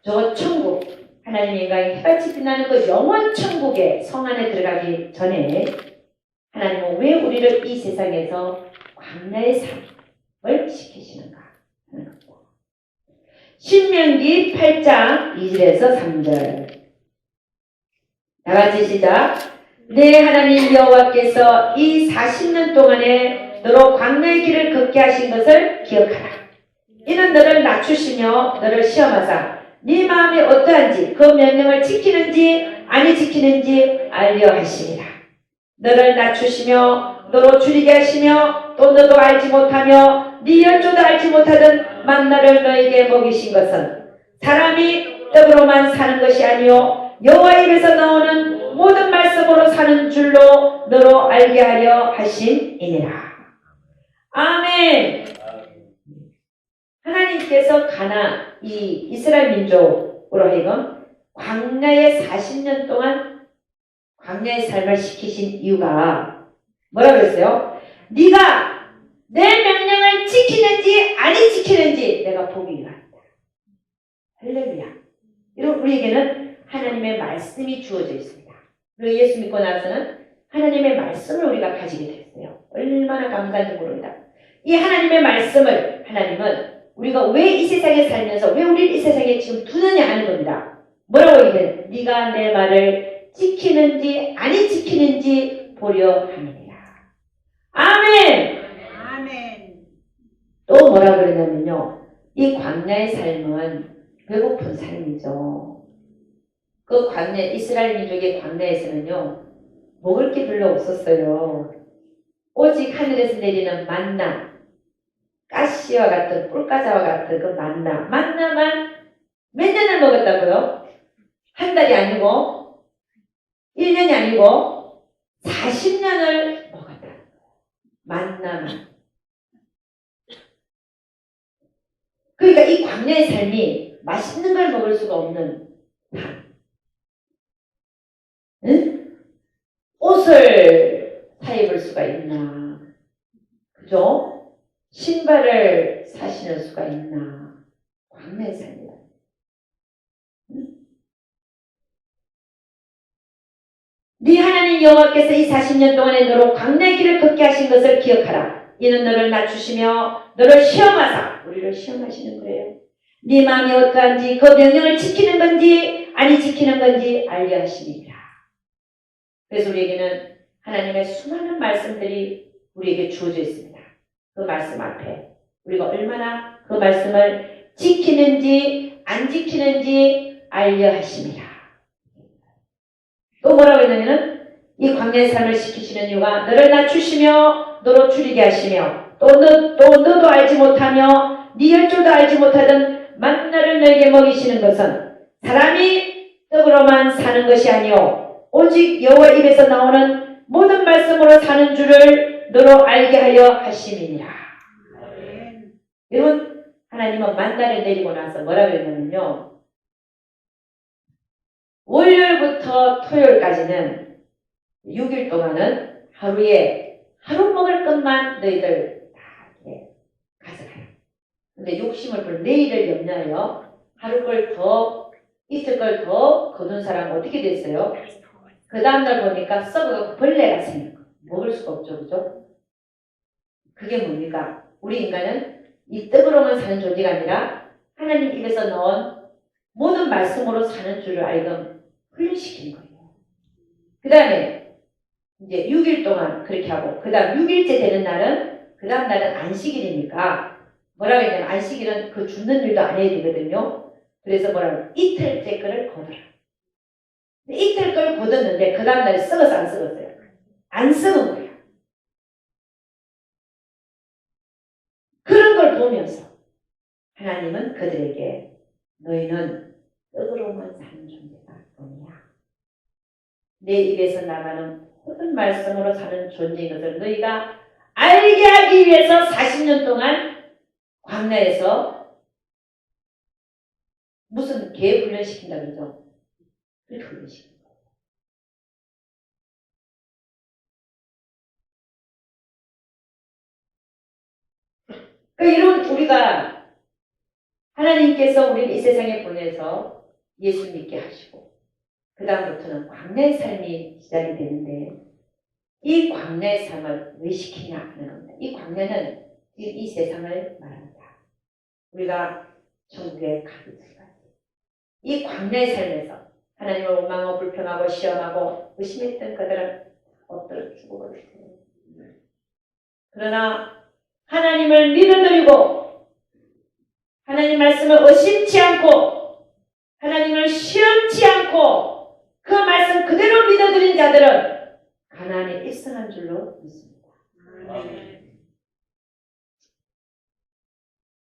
[SPEAKER 1] 저 천국, 하나님의 인간이 해같이 빛나는 그 영원 천국의 성 안에 들어가기 전에 하나님은 왜 우리를 이 세상에서 광야의 삶을 시키시는가 하는 겁니다. 신명기 8장 2절에서 3절. 다같이 시작. 내 하나님 여호와께서 이 40년 동안에 너로 광야의 길을 걷게 하신 것을 기억하라. 이는 너를 낮추시며 너를 시험하사 네 마음이 어떠한지 그 명령을 지키는지 아니 지키는지 알려 하시니라. 너를 낮추시며 너로 줄이게 하시며 또 너도 알지 못하며 네 열조도 알지 못하던 만나를 너에게 먹이신 것은 사람이 떡으로만 사는 것이 아니요 여호와 입에서 나오는 모든 말씀으로 사는 줄로 너로 알게 하려 하심이니라. 아멘. 하나님께서 이 이스라엘 민족으로 하여금 광야에 40년 동안 광야의 삶을 시키신 이유가 뭐라고 그랬어요? 네가 내 명령을 지키는지 아니 지키는지 내가 보기를 한다. 할렐루야. 여러분 우리에게는 하나님의 말씀이 주어져 있습니다. 그리고 예수 믿고 나서는 하나님의 말씀을 우리가 가지게 됐어요. 얼마나 감사한지 모릅니다. 이 하나님의 말씀을 하나님은 우리가 왜 이 세상에 살면서 왜 우리를 이 세상에 지금 두느냐 하는 겁니다. 뭐라고 얘기해요? 네가 내 말을 지키는지 아니 지키는지 보려 함이니라. 아멘.
[SPEAKER 2] 아멘.
[SPEAKER 1] 또 뭐라고 그러냐면요. 이 광야의 삶은 배고픈 삶이죠. 그 광야, 이스라엘 민족의 광야에서는요. 먹을 게 별로 없었어요. 오직 하늘에서 내리는 만나, 가시와 같은 꿀가자와 같은 그 만나만 몇 년을 먹었다고요? 한 달이 아니고 1년이 아니고 40년을 먹었다. 만나만. 그러니까 이 광야의 삶이 맛있는 걸 먹을 수가 없는 삶. 응? 옷을 사 입을 수가 있나? 그죠? 신발을 사시는 수가 있나? 광야의 삶이다. 응? 네 하나님 여호와께서 이 40년 동안에 너로 광야의 길을 걷게 하신 것을 기억하라. 이는 너를 낮추시며 너를 시험하사 우리를 시험하시는 거예요. 네 마음이 어떠한지 그 명령을 지키는 건지 아니 지키는 건지 알려 하시니라. 그래서 우리에게는 하나님의 수많은 말씀들이 우리에게 주어져 있습니다. 그 말씀 앞에 우리가 얼마나 그 말씀을 지키는지 안 지키는지 알려 하심이라. 또 뭐라고 했냐면은 이 광야의 삶을 시키시는 이유가 너를 낮추시며 너로 줄이게 하시며 또 너도 알지 못하며 네 열조도 알지 못하던 만나를 너에게 먹이시는 것은 사람이 떡으로만 사는 것이 아니요 오직 여호와 입에서 나오는 모든 말씀으로 사는 줄을 너로 알게 하려 하심이니라.
[SPEAKER 2] 아멘.
[SPEAKER 1] 여러분 하나님은 만나를 내리고 나서 뭐라 그랬냐면요. 월요일부터 토요일까지는 6일 동안은 하루에 하루 먹을 것만 너희들 다 이렇게 가져가라. 근데 욕심을 부려 내일을 염려하여 하루 걸 더 이틀 걸 더 거둔 사람은 어떻게 됐어요? 그 다음날 보니까 썩어서 벌레가 생긴 거. 먹을 수가 없죠. 그죠? 그게 뭡니까? 우리 인간은 이 떡으로만 사는 존재가 아니라 하나님 입에서 나온 모든 말씀으로 사는 줄을 알고 훈련시키는 거예요. 그 다음에 이제 6일 동안 그렇게 하고 그 다음 6일째 되는 날은 그 다음 날은 안식일이니까 뭐라고 했냐면 안식일은 그 죽는 일도 안 해야 되거든요. 그래서 뭐라고 이틀째 거를 거둬라. 이틀 걸 거뒀는데 그 다음 날에 썩어서 안 썩었어요. 안 썩은 거예요. 그런 걸 보면서 하나님은 그들에게 너희는 떡으로만 사는 존재가 아니야. 내 입에서 나가는 모든 말씀으로 사는 존재인 것을 너희가 알게 하기 위해서 40년 동안 광야에서 무슨 개 훈련시킨다 그러죠. 돌리신 거예요. 그러니까 이런 우리가 하나님께서 우리를 이 세상에 보내서 예수 믿게 하시고 그 다음부터는 광야의 삶이 시작이 되는데 이 광야의 삶을 왜 시키냐 하는 겁니다. 이 광야는 이 세상을 말합니다. 우리가 천국에 가기 전까지 이 광야의 삶에서 하나님을 원망하고 불평하고 시험하고 의심했던 그들은 엎드려 죽어버렸어요. 그러나 하나님을 믿어드리고 하나님 말씀을 의심치 않고 하나님을 시험치 않고 그 말씀 그대로 믿어드린 자들은 가나안에 입성한 줄로 믿습니다.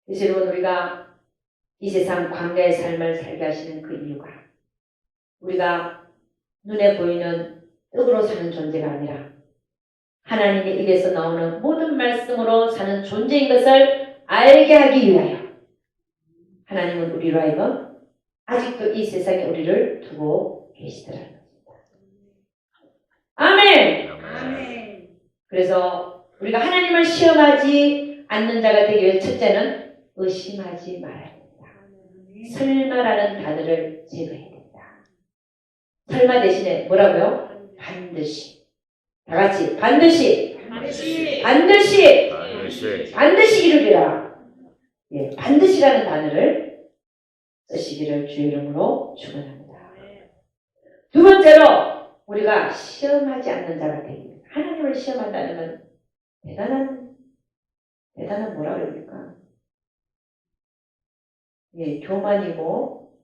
[SPEAKER 1] 그래서 여러분 우리가 이 세상 광야의 삶을 살게 하시는 그 이유가 우리가 눈에 보이는 떡으로 사는 존재가 아니라 하나님의 입에서 나오는 모든 말씀으로 사는 존재인 것을 알게 하기 위하여 하나님은 우리로 하여금 아직도 이 세상에 우리를 두고 계시더라는 것입니다. 아멘!
[SPEAKER 2] 아멘.
[SPEAKER 1] 그래서 우리가 하나님을 시험하지 않는 자가 되기 위해 첫째는 의심하지 말아야 됩니다. 설마라는 단어를 제거해야 됩니다. 설마 대신에 뭐라고요? 반드시. 다 같이 반드시. 반드시 이루리라. 예, 반드시라는 단어를 쓰시기를 주의 이름으로 축원합니다. 두 번째로 우리가 시험하지 않는 자가 되기 위해 하나님을 시험한다는 건 대단한 뭐라 그럽니까? 예, 교만이고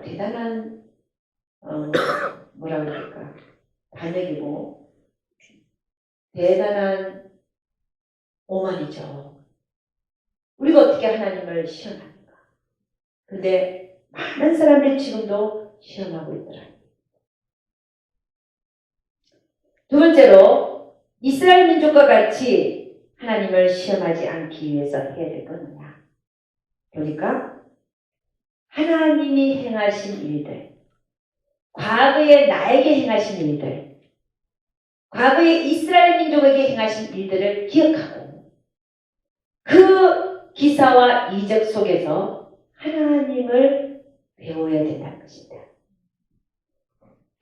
[SPEAKER 1] 대단한 뭐라 그럴까? 반역이고 대단한 오만이죠. 우리가 어떻게 하나님을 시험합니까? 근데 많은 사람들이 지금도 시험하고 있더라. 두 번째로 이스라엘 민족과 같이 하나님을 시험하지 않기 위해서 해야 될 건 뭐냐? 그러니까 하나님이 행하신 일들, 과거에 나에게 행하신 일들, 과거에 이스라엘 민족에게 행하신 일들을 기억하고 그 기사와 이적 속에서 하나님을 배워야 된다는 것입니다.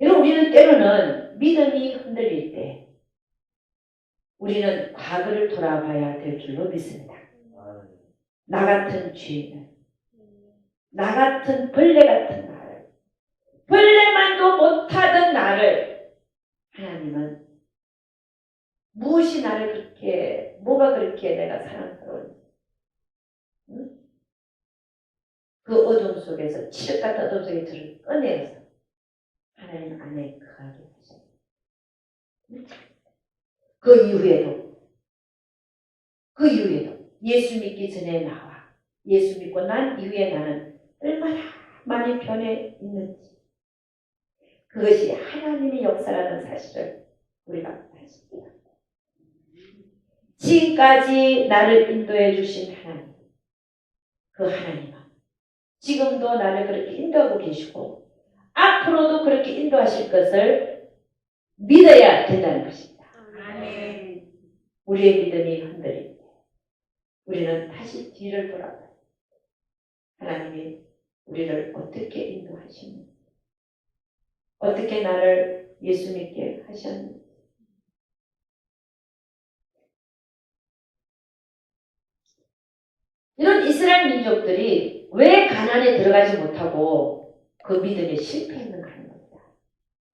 [SPEAKER 1] 여러분 우리는 때로는 믿음이 흔들릴 때 우리는 과거를 돌아봐야 될 줄로 믿습니다. 나 같은 죄인, 나 같은 벌레 같은 나를, 벌레만도 못하던 나를 하나님은 무엇이 나를 그렇게, 뭐가 그렇게 내가 사랑스러운지, 응? 그 어둠 속에서, 칠흑 같은 어둠 속에 저를 꺼내어서 하나님 안에 거하게 하십니다. 그 이후에도 예수 믿기 전에 나와 예수 믿고 난 이후에 나는 얼마나 많이 변해 있는지 그것이 하나님의 역사라는 사실을 우리가 알습니다. 지금까지 나를 인도해 주신 하나님, 그 하나님은 지금도 나를 그렇게 인도하고 계시고 앞으로도 그렇게 인도하실 것을 믿어야 된다는 것입니다.
[SPEAKER 2] 아멘.
[SPEAKER 1] 우리의 믿음이 흔들릴 때 우리는 다시 뒤를 돌아봐요. 하나님이 우리를 어떻게 인도하시는지, 어떻게 나를 예수 믿게 하셨는지. 이런 이스라엘 민족들이 왜 가나안에 들어가지 못하고 그 믿음에 실패했는가 하는 겁니다.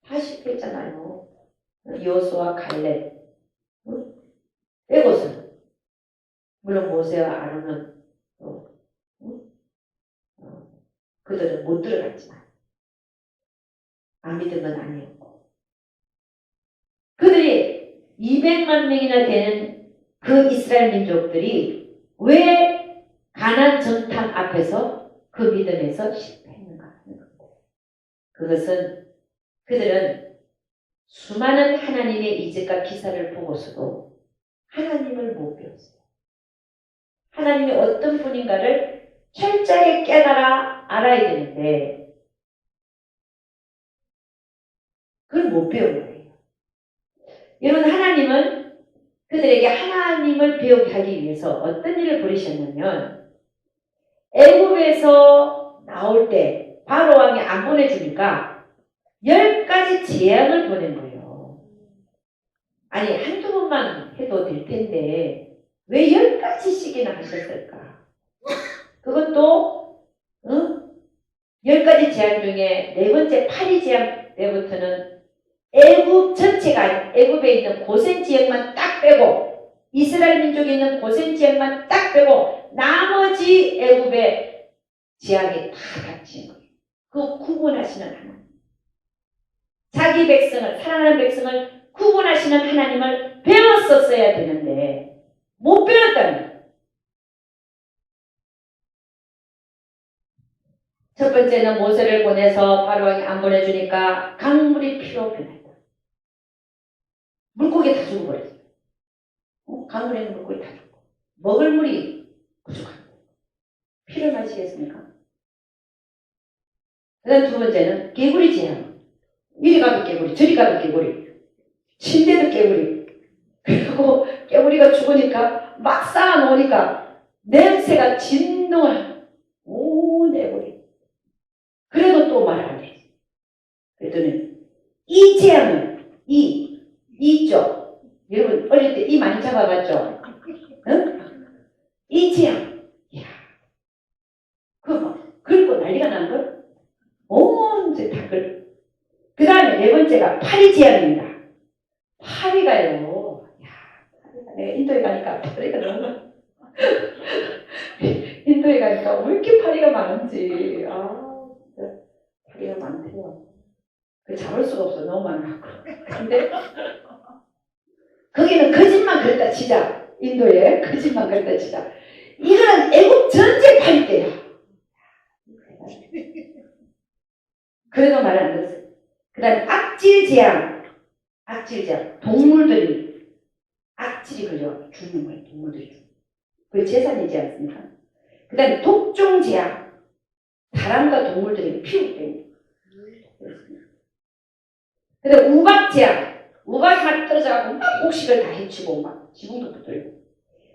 [SPEAKER 1] 다 실패했잖아요. 여호수아, 갈렙 빼고서는 물론 모세와 아론은 그들은 못 들어갔지만 안 믿은 건 아니었고 그들이 200만 명이나 되는 그 이스라엘 민족들이 왜 가나안 정탐 앞에서 그 믿음에서 실패했는가 하는 겁니다. 그것은 그들은 수많은 하나님의 이적과 기사를 보고서도 하나님을 못 배웠어요. 하나님이 어떤 분인가를 철저하게 깨달아 알아야 되는데 그걸 못 배운 거예요. 여러분, 하나님은 그들에게 하나님을 배우게 하기 위해서 어떤 일을 벌이셨냐면, 애굽에서 나올 때 바로 왕이 안 보내주니까 10가지 재앙을 보낸 거예요. 아니, 한두 번만 해도 될 텐데 왜 10가지씩이나 하셨을까? 그것도 10가지 재앙 중에 네 번째 파리 재앙 때부터는 애굽 전체가 아니고 애굽에 있는 고센 지역만 딱 빼고 이스라엘 민족에 있는 고센 지역만 딱 빼고 나머지 애굽의 지역이 다 닥친 거예요. 그 구분하시는 하나님. 자기 백성을, 사랑하는 백성을 구분하시는 하나님을 배웠었어야 되는데 못 배웠다는 거예요. 첫 번째는 모세를 보내서 바로왕이 안 보내주니까 강물이 피로 변했다. 물고기 다 죽어버렸어요. 강물에 있는 물고기 다 죽고 먹을 물이 부족한 거예요. 피를 마시겠습니까? 그 다음 두 번째는 개구리 재앙. 이리 가도 개구리, 저리 가도 개구리, 침대도 개구리. 그리고 개구리가 죽으니까 막 쌓아놓으니까 냄새가 진동을 오 내버리. 그래도 또 말을 안 해. 그랬더니 이 재앙은 이죠. 여러분 어릴 때 이 많이 잡아봤죠? 응? 이 재앙. 이야, 그거 막 긁고 난리가 난 걸. 온제 다 긁고. 그 다음에 네 번째가 파리 재앙입니다. 파리가요. 야, 파리가 내가 인도에 가니까 파리가 너무 인도에 가니까 왜 이렇게 파리가 많은지. 아, 진짜 파리가 많대요. 그 잡을 수가 없어. 너무 많아갖고. 근데 거기는 거짓말 그랬다 치자. 인도에 거짓말 그랬다 치자. 이거는 애국 전체 파리 때야. 그래도 말 안 들었어요. 그 다음에 악질 재앙. 동물들이 악질이 걸려 죽는 거예요. 동물들이. 그게 재산이지 않습니까? 그 다음에 독종 재앙. 사람과 동물들이 피우게. 그 다음에 우박 재앙. 우박이 막 떨어져가고 막 옥식을 다 해치고 막 지붕도 부들고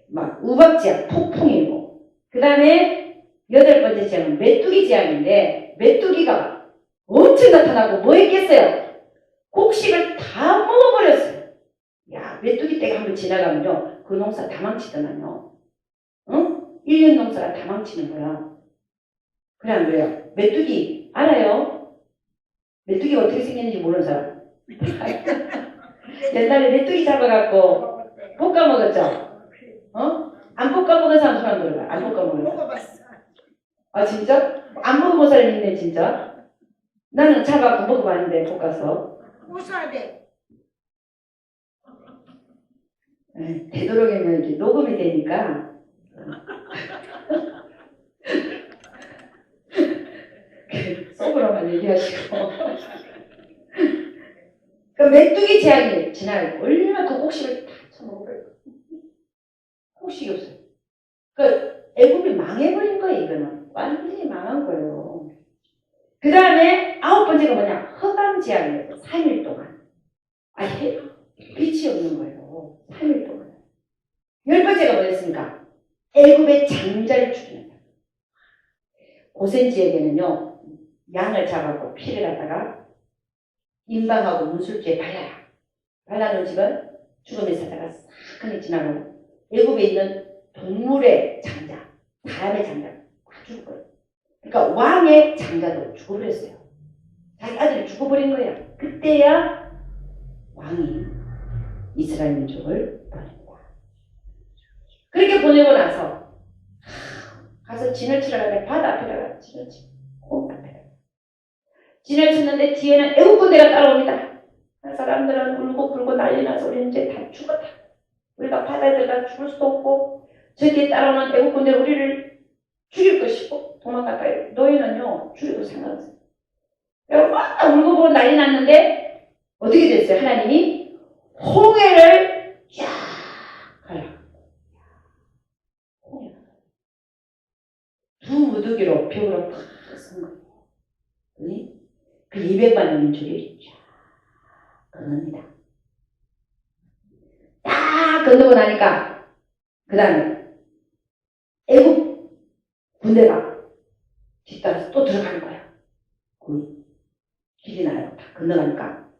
[SPEAKER 1] 막 우박 재앙, 폭풍이고. 그 다음에 여덟 번째 재앙은 메뚜기 재앙인데 메뚜기가 엄청 나타나고 뭐 했겠어요? 곡식을 다 먹어버렸어요. 야, 메뚜기 때가 한번 지나가면요, 그 농사 다 망치더만요. 응? 1년 농사가 다 망치는 거야. 그래, 안 그래요? 메뚜기, 알아요? 메뚜기가 어떻게 생겼는지 모르는 사람. 옛날에 메뚜기 잡아갖고 볶아 먹었죠? 안 볶아 먹은 사람 손 안 들어봐. 안 볶아 먹은 사람.
[SPEAKER 2] 먹어봤어.
[SPEAKER 1] 아, 진짜? 안 먹어본 사람 있네, 진짜. 나는 잡아갖고 먹어봤는데, 볶아서.
[SPEAKER 2] 웃어야 돼.
[SPEAKER 1] 되도록이면 이렇게 녹음이 되니까 속으로만 얘기하시고. 그 메뚜기 재앙이 지나고 얼마나 그 곡식을 다 쳐먹어버려요. 곡식이 없어요. 그 애굽이 망해버린 거예요. 이거는 완전히 망한 거예요. 그 다음에 아홉 번째가 뭐냐? 흑암 재앙이에요. 3일 동안. 아예 빛이 없는 거예요. 3일 동안. 열 번째가 뭐였습니까? 애굽의 장자를 죽이는. 고센 지역에는요, 양을 잡아고 피를 갖다가 인방하고 문술주에 발라요. 발라놓은 집은 죽음의 사자가 싹하게 지나가고 애굽에 있는 동물의 장자, 사람의 장자 다 죽을 거예요. 그러니까 왕의 장자도 죽어버렸어요. 자기 아들이 죽어버린 거예요. 그때야 왕이 이스라엘 민족을 보냅니다. 그렇게 보내고 나서 가서 진을 치러 가는데 바다 앞에다가 진을 치. 진을 쳤는데 뒤에는 애국 군대가 따라옵니다. 사람들은 울고 불고 난리 나서 우리는 이제 다 죽었다. 우리가 바다에 들어가 죽을 수도 없고 저 뒤에 따라오는 애국 군대 우리를 죽일 것이고 도망갈까요? 너희는요 죽여도 상관없어요. 막 울고 불고 난리 났는데 어떻게 됐어요? 하나님이 홍해를 쫙 가라. 홍해. 두 무더기로 벽으로 팍 쓴 거예요. 그 200만 년 민족이 쫙 건넙니다. 딱 건너고 나니까 그 다음에 애국 군대가 뒤따라서 또 들어가는 거야. 길이 나요. 다 건너가니까.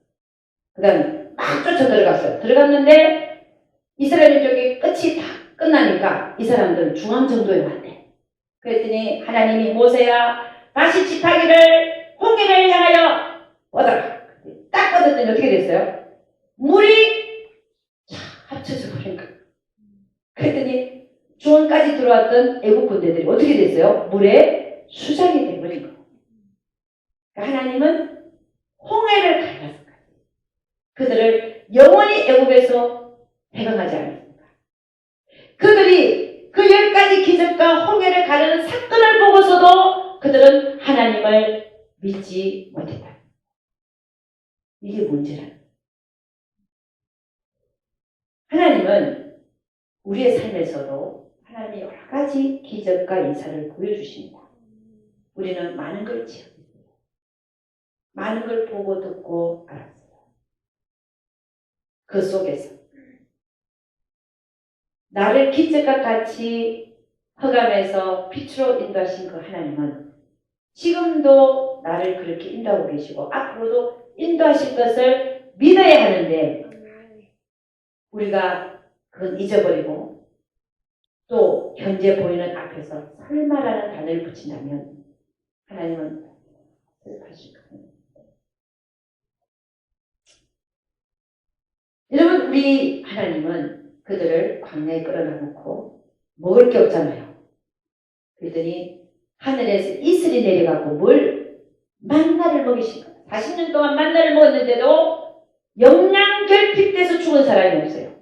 [SPEAKER 1] 그 다음에 막 쫓아 들어갔어요. 들어갔는데 이스라엘 민족이 끝이 다 끝나니까 이 사람들은 중앙 정도에 왔대. 그랬더니 하나님이 모세야 다시 지팡이를 홍해를 향하여 뻗어라. 딱 뻗었더니 어떻게 됐어요? 물이 쫙 합쳐져 버린 거예요. 그랬더니 중앙까지 들어왔던 애국 군대들이 어떻게 됐어요? 물에 수장이 돼버린 거예요. 그러니까 하나님은 홍해를 갈라서 그들을 영원히 애국에서 해방하지 않았습니다. 그들이 그 10가지 기적과 홍해를 가르는 사건을 보고서도 그들은 하나님을 믿지 못했다. 이게 문제라는 거예요. 하나님은 우리의 삶에서도 하나님의 여러 가지 기적과 인사를 보여주십니다. 우리는 많은 걸 지었어요. 많은 걸 보고 듣고 알았어요. 그 속에서 나를 기적과 같이 허감해서 빛으로 인도하신 그 하나님은 지금도 나를 그렇게 인도하고 계시고 앞으로도 인도하실 것을 믿어야 하는데 우리가 그건 잊어버리고 또 현재 보이는 앞에서 설마라는 단어를 붙인다면 하나님은 슬퍼하실 겁니다. 여러분, 우리 하나님은 그들을 광야에 끌어놔놓고 먹을 게 없잖아요. 그랬더니 하늘에서 이슬이 내려가고 만나를 먹이신 거예요. 40년 동안 만나를 먹었는데도 영양 결핍돼서 죽은 사람이 없어요.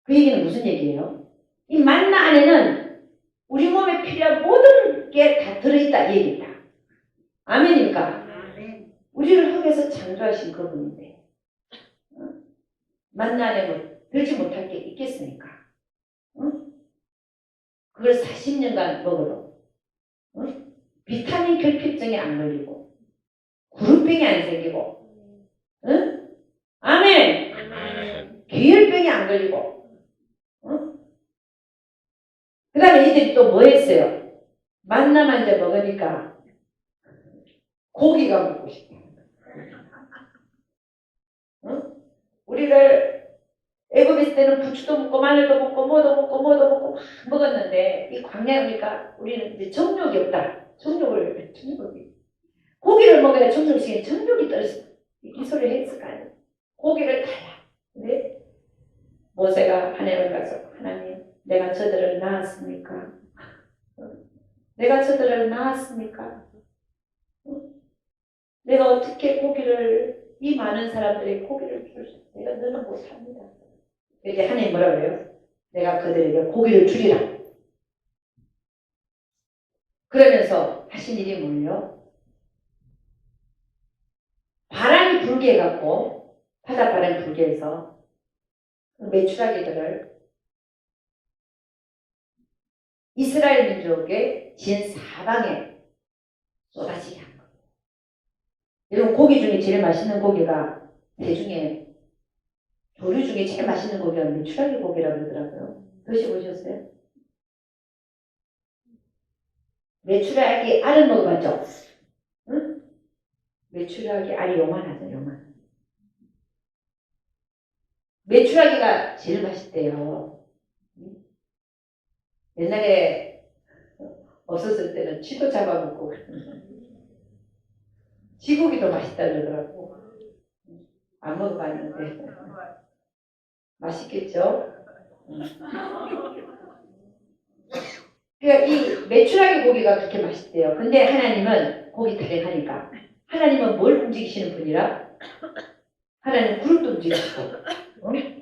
[SPEAKER 1] 그 얘기는 무슨 얘기예요? 이 만나 안에는 우리 몸에 필요한 모든 게 다 들어있다 이 얘기다. 아멘입니까? 우리를 흙에서 창조하신 그분인데 만나 안에 뭐 들지 못할 게 있겠습니까? 그걸 40년간 먹어도 비타민 결핍증에 안 걸리고 구루병이 안 생기고 아멘! 기혈병이 안 걸리고 그 다음에 이들이 또 뭐 했어요? 만나만 이제 먹으니까 고기가 먹고 싶다. 우리를 애굽에 있을 때는 부추도 먹고 마늘도 먹고 뭐도 먹고 막 먹었는데 이 광야에 오니까 우리는 이제 정욕이 없다. 정욕이 고기를 먹어야 정욕이 생긴 정욕이 떨어져. 이 소리를 했을까요? 고기를 달라. 근데 모세가 하나님을 가서 하나님 내가 저들을 낳았습니까? 내가 저들을 낳았습니까? 내가 어떻게 고기를 이 많은 사람들이 고기를 줄 수 내가 너는 못합니다. 이제 하나님 뭐라 그래요? 내가 그들에게 고기를 주리라. 그러면서 하신 일이 뭐예요? 바람이 불게 해갖고 바닷바람이 불게 해서 메추라기들을 이스라엘 민족의 진 사방에 쏟아지게 한 거예요. 여러분 고기 중에 제일 맛있는 고기가 대중에 조류 중에 제일 맛있는 고기가 메추라기 고기라고 그러더라고요. 드셔보셨어요? 메추라기 알은 먹어봤죠? 응? 메추라기 알이 요만하죠, 요만. 메추라기가 제일 맛있대요. 옛날에 없었을 때는 쥐도 잡아먹고 쥐고기 더 맛있다 그러더라고. 안 먹어봤는데 맛있겠죠? 그러니까 이 메추라기 고기가 그렇게 맛있대요. 근데 하나님은 고기 타령하니까 하나님은 뭘 움직이시는 분이라? 하나님 구름도 움직이시고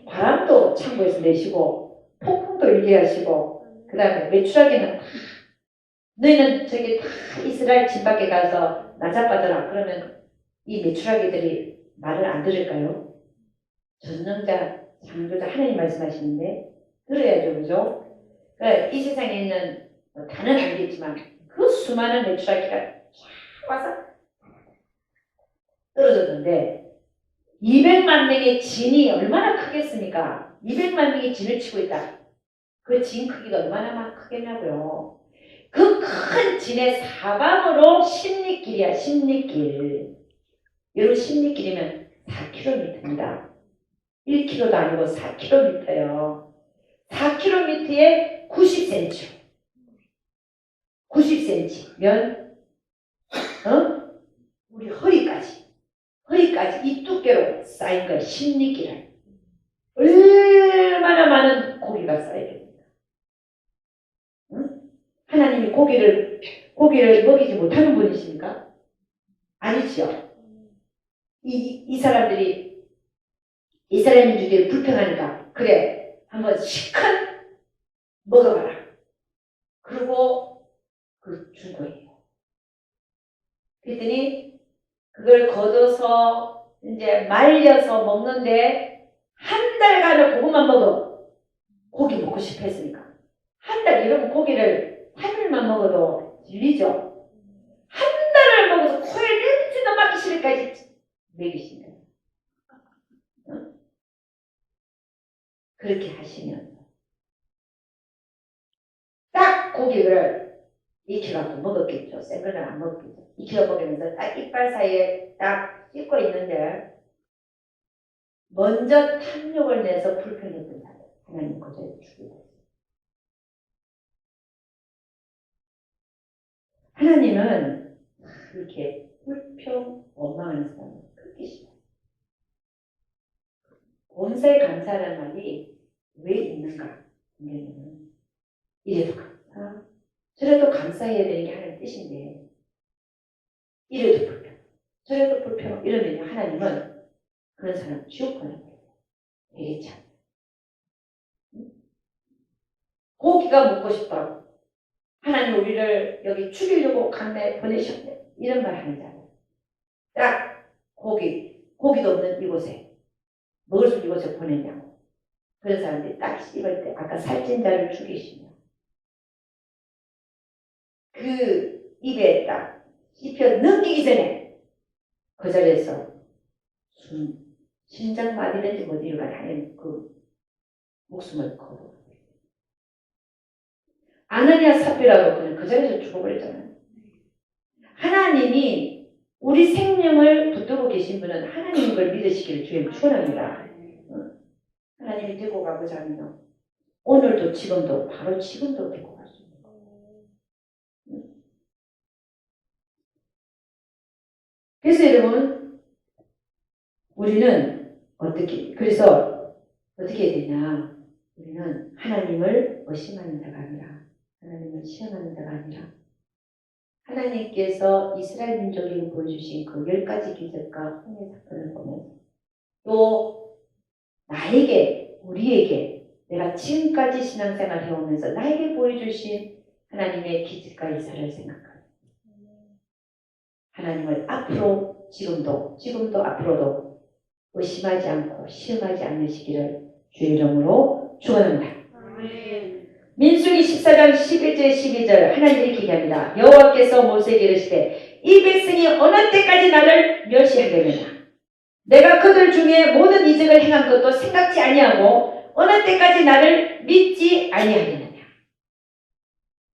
[SPEAKER 1] 바람도 창고에서 내시고 폭풍도 일게 하시고 그 다음에 메추라기는 너희는 저기 다 이스라엘 집 밖에 가서 나자빠져라. 그러면 이 메추라기들이 말을 안 들을까요? 전능자, 창조자 하나님 말씀하시는데 들어야죠. 그죠? 그러니까 이 세상에 있는 다는 알겠지만 그 수많은 메추라기가 쫙 와서 떨어졌는데 200만 명의 진이 얼마나 크겠습니까? 200만 명이 진을 치고 있다. 그 진 크기가 얼마나 크겠냐고요. 그 큰 진의 사방으로 십리길이야, 십리길. 여러분, 십리길이면 4km입니다. 1km도 아니고 4km예요. 4km에 90cm. 90cm면, 우리 허리까지 이 두께로 쌓인 거야, 십리길을. 얼마나 많은 고기가 쌓여있겠습니까? 하나님이 고기를 먹이지 못하는 분이십니까? 아니죠. 이 사람들이 이스라엘 민족들이 불평하니까 그래 한번 실컷 먹어봐라. 그리고 그걸 준 거예요. 그랬더니 그걸 걷어서 이제 말려서 먹는데 한 달간을 그것만 먹어. 고기 먹고 싶어 했으니까. 한 달, 여러분 고기를 3일만 먹어도 질리죠? 한 달을 먹어서 코에 냄새도 맡기 싫을까지 먹이시네요. 그렇게 하시면 딱 고기를 익혀갖고 먹었겠죠. 센 거는 안 먹겠죠. 익혀 먹으면서 딱 이빨 사이에 딱 씹고 있는데 먼저 탐욕을 내서 불평했던 사람 하나님 고자에 죽이고 하나님은 이렇게 불평 원망하는 사람을 그렇게 싫어요. 본사에 감사라는 말이 왜 있는가? 분명히는 이래도 감사, 저래도 감사해야 되는 게 하나님 뜻인데 이래도 불평, 저래도 불평 이러면 하나님은 그런 사람 지옥 보내버려요. 되게 참. 고기가 먹고 싶다고 하나님 우리를 여기 죽이려고 강나에 보내셨네 이런 말 하는 자는 딱 고기도 없는 이곳에 먹을 수 있는 이곳에 보내냐고. 그런 사람들이 딱 씹을 때 아까 살찐 자를 죽이시며 그 입에 딱 씹혀 넘기기 전에 그 자리에서 심장마비든지 뭐든 이유가 하나님 그 목숨을 걸어 아나니아 삽비라고 그냥 그 자리에서 죽어버렸잖아요. 하나님이 우리 생명을 붙들고 계신 분은 하나님인 걸 믿으시기를 주님 축원합니다. 하나님이 데리고 가고자 하면 오늘도 지금도 바로 지금도 데리고 갈 수 있는 거예요. 그래서 여러분 우리는 그래서 어떻게 해야 되냐? 우리는 하나님을 의심하는 자가 아니라 하나님을 시험하는 자가 아니라 하나님께서 이스라엘 민족에게 보여주신 그 10가지 기적과 홍해 사건을 보면서 또 나에게 우리에게 내가 지금까지 신앙생활 해오면서 나에게 보여주신 하나님의 기적과 이사를 생각하는 하나님을 앞으로 지금도 앞으로도 의심하지 않고 시험하지 않으시기를 주의 이름으로 축원합니다. 민수기 14장 11절 12절 하나님이 기기합니다. 여호와께서 모세에게 이르시되 이 백성이 어느 때까지 나를 멸시하겠느냐. 내가 그들 중에 모든 이적을 행한 것도 생각지 아니하고 어느 때까지 나를 믿지 아니하겠느냐.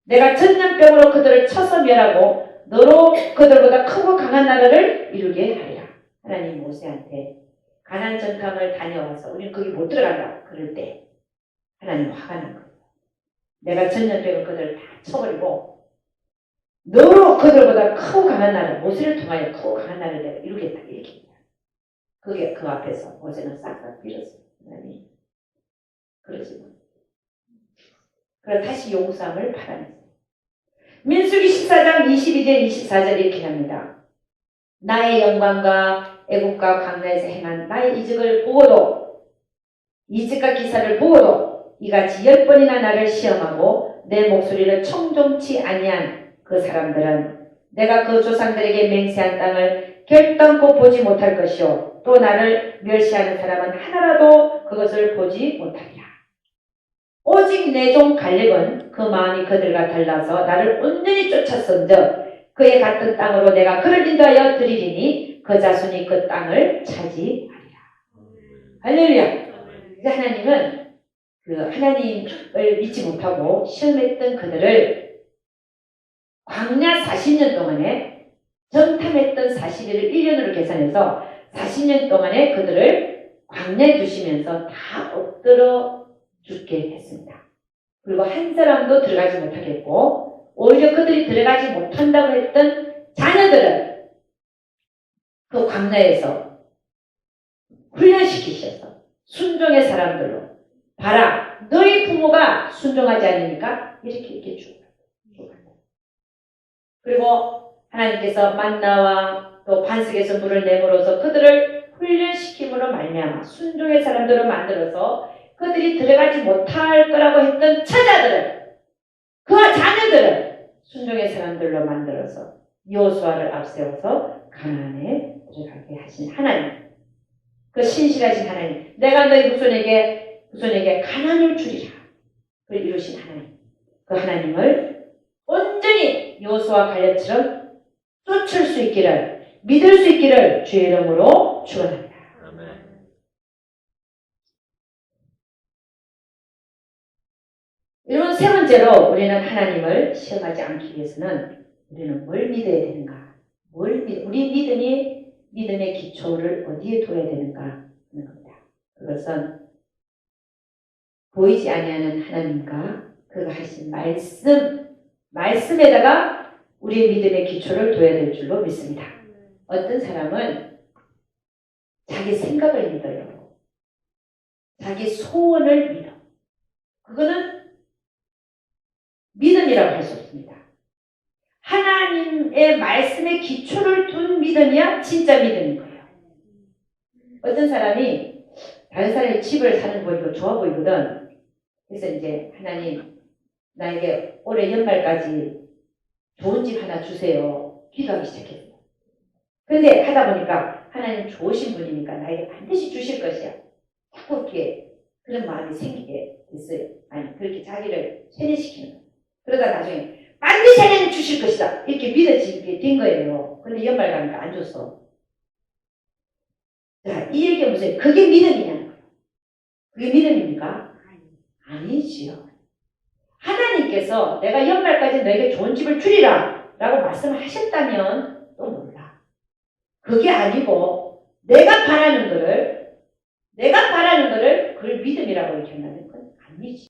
[SPEAKER 1] 내가 전염병으로 그들을 쳐서 멸하고 너로 그들보다 크고 강한 나라를 이루게 하리라. 하나님 모세한테 가나안 전탐을 다녀와서 우리는 거기 못 들어간다 그럴 때 하나님 화가 난 거예요. 내가 전염병을 그들을 다 쳐버리고 너로 그들보다 크고 강한 나라 모세를 통하여 크고 강한 나라를 내가 이루겠다 이렇게. 그게 그 앞에서 모세는 싹싹 빌었어요. 하나님 그러지 마. 그래서 다시 용서함을 받아냈어요. 민수기 14장 22절 24절 이렇게 합니다. 나의 영광과 애국과 광야에서 행한 나의 이적을 보고도 이적과 기사를 보고도 이같이 10번이나 나를 시험하고 내 목소리를 청종치 아니한 그 사람들은 내가 그 조상들에게 맹세한 땅을 결단코 보지 못할 것이요 또 나를 멸시하는 사람은 하나라도 그것을 보지 못하리라. 오직 내 종 갈렙은 그 마음이 그들과 달라서 나를 온전히 쫓았은즉 그의 같은 땅으로 내가 그를 인도하여 드리리니 그 자손이 그 땅을 차지하리라. 할렐루야. 이제 하나님은 그 하나님을 믿지 못하고 시험했던 그들을 광야 40년 동안에 정탐했던 41을 1년으로 계산해서 40년 동안에 그들을 광야에 두시면서 다 엎드려 죽게 했습니다. 그리고 한 사람도 들어가지 못하겠고 오히려 그들이 들어가지 못한다고 했던 자녀들을 그 광야에서 훈련시키셔서 순종의 사람들로 봐라 너희 부모가 순종하지 않으니까 이렇게 죽어간다. 그리고 하나님께서 만나와 또 반석에서 물을 내몰아서 그들을 훈련시킴으로 말미암아 순종의 사람들을 만들어서 그들이 들어가지 못할 거라고 했던 처자들을 그와 자녀들을 순종의 사람들로 만들어서 여호수아를 앞세워서 가나안에 들어가게 하신 하나님, 그 신실하신 하나님, 내가 너희 후손에게 가나안을 주리라 그걸 이루신 하나님, 그 하나님을 온전히 여호수아 갈렙처럼 쫓을 수 있기를 믿을 수 있기를 주의 이름으로 축원합니다. 여러분, 세 번째로 우리는 하나님을 시험하지 않기 위해서는 우리는 뭘 믿어야 되는가? 우리 믿음의 기초를 어디에 둬야 되는가 하는 겁니다. 그것은 보이지 아니하는 하나님과 그가 하신 말씀에다가 우리의 믿음의 기초를 둬야 될 줄로 믿습니다. 어떤 사람은 자기 생각을 믿어요. 자기 소원을 믿어. 그거는 믿음이라고 할 수 없습니다. 하나님의 말씀에 기초를 둔 믿음이야 진짜 믿음인 거예요. 어떤 사람이 다른 사람의 집을 사는 거 보니까 좋아 보이거든. 그래서 이제 하나님 나에게 올해 연말까지 좋은 집 하나 주세요. 기도하기 시작했어요. 그런데 하다 보니까 하나님 좋으신 분이니까 나에게 반드시 주실 것이야. 자꾸 이렇게 그런 마음이 생기게 됐어요. 아니 그렇게 자기를 세뇌시키는 거예요. 그러다 나중에 반드시 하나님 주실 것이다 이렇게 믿어지게 된 거예요. 근데 연말 가니까 안 줬어. 자, 이 얘기가 무슨 그게 믿음이냐는 거예요. 그게 믿음입니까? 아니지요. 하나님께서 내가 연말까지 너에게 좋은 집을 주리라 라고 말씀하셨다면 또 몰라. 그게 아니고 내가 바라는 거를 그걸 믿음이라고 얘기한다는 건 아니지.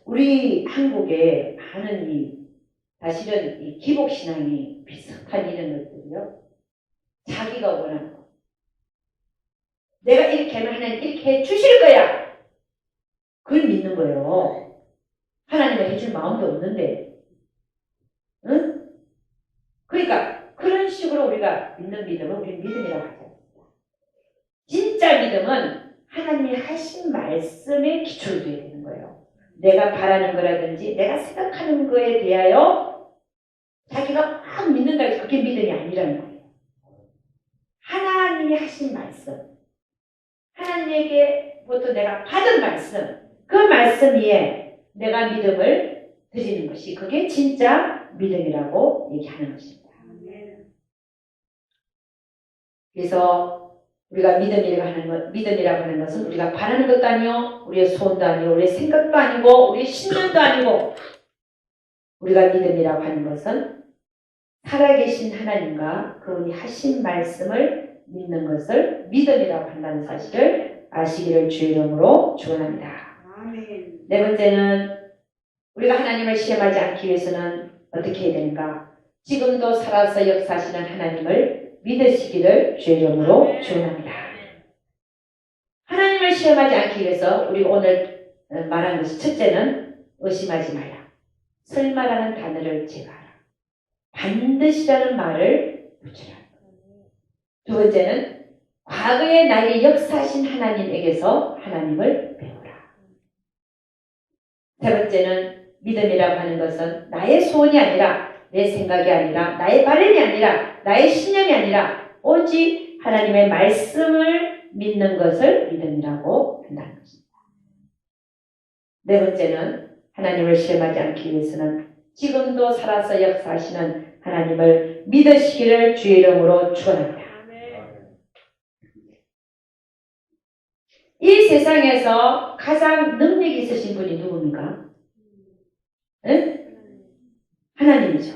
[SPEAKER 1] 우리 한국에 많은 사실은 이 기복신앙이 비슷한 이런 것들이요. 자기가 원하는 거. 내가 이렇게 하면 하나님 이렇게 해주실 거야. 그걸 믿는 거예요. 하나님은 해줄 마음도 없는데. 응? 그러니까 그런 식으로 우리가 믿는 믿음은 우리 믿음이라고 하지 않습니다. 진짜 믿음은 하나님이 하신 말씀에 기초를 둬야 되는 거예요. 내가 바라는 거라든지 내가 생각하는 거에 대하여 자기가 막 믿는다 해서 그게 믿음이 아니라는 거예요. 하나님이 하신 말씀, 하나님에게부터 내가 받은 말씀, 그 말씀 위에 내가 믿음을 드리는 것이 그게 진짜 믿음이라고 얘기하는 것입니다. 그래서 우리가 믿음이라고 하는 것은 우리가 바라는 것도 아니고 우리의 소원도 아니고 우리의 생각도 아니고 우리의 신념도 아니고 우리가 믿음이라고 하는 것은 살아계신 하나님과 그분이 하신 말씀을 믿는 것을 믿음이라고 한다는 사실을 아시기를 주의 이름으로 축원합니다. 네 번째는 우리가 하나님을 시험하지 않기 위해서는 어떻게 해야 되는가? 지금도 살아서 역사하시는 하나님을 믿으시기를 주의 이름으로 축원합니다. 하나님을 시험하지 않기 위해서 우리가 오늘 말한 것이 첫째는 의심하지 말라. 설마라는 단어를 제거하라. 반드시라는 말을 붙여라. 두 번째는 과거에 나에게 역사하신 하나님에게서 하나님을 배우라. 세 번째는 믿음이라고 하는 것은 나의 소원이 아니라 내 생각이 아니라 나의 바람이 아니라 나의 신념이 아니라 오직 하나님의 말씀을 믿는 것을 믿음이라고 한다는 것입니다. 네 번째는 하나님을 시험하지 않기 위해서는 지금도 살아서 역사하시는 하나님을 믿으시기를 주의 이름으로 축원합니다. 이 세상에서 가장 능력이 있으신 분이 누굽니까? 응? 하나님이죠.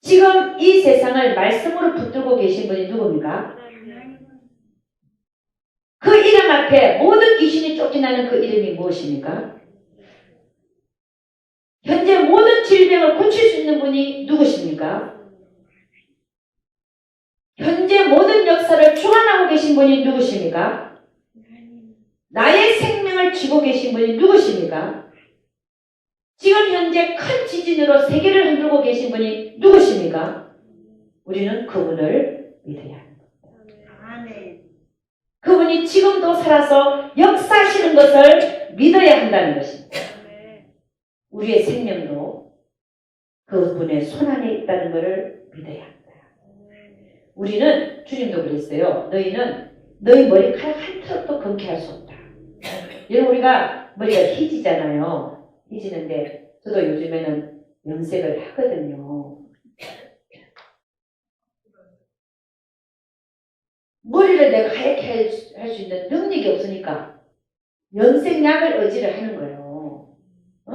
[SPEAKER 1] 지금 이 세상을 말씀으로 붙들고 계신 분이 누굽니까? 그 이름 앞에 모든 귀신이 쫓겨나는 그 이름이 무엇입니까? 현재 모든 질병을 고칠 수 있는 분이 누구십니까? 현재 모든 역사를 주관하고 계신 분이 누구십니까? 나의 생명을 쥐고 계신 분이 누구십니까? 지금 현재 큰 지진으로 세계를 흔들고 계신 분이 누구십니까? 우리는 그분을 믿어야 합니다. 그분이 지금도 살아서 역사하시는 것을 믿어야 한다는 것입니다. 우리의 생명도 그분의 손안에 있다는 것을 믿어야 합니다. 우리는 주님도 그랬어요. 너희 머리카락 한 톨도 건쾌할 수 없다. 여러분 우리가 머리가 희지잖아요. 희지는데 저도 요즘에는 염색을 하거든요. 머리를 내가 하얗게 할 수 있는 능력이 없으니까 염색약을 의지를 하는 거예요. 어?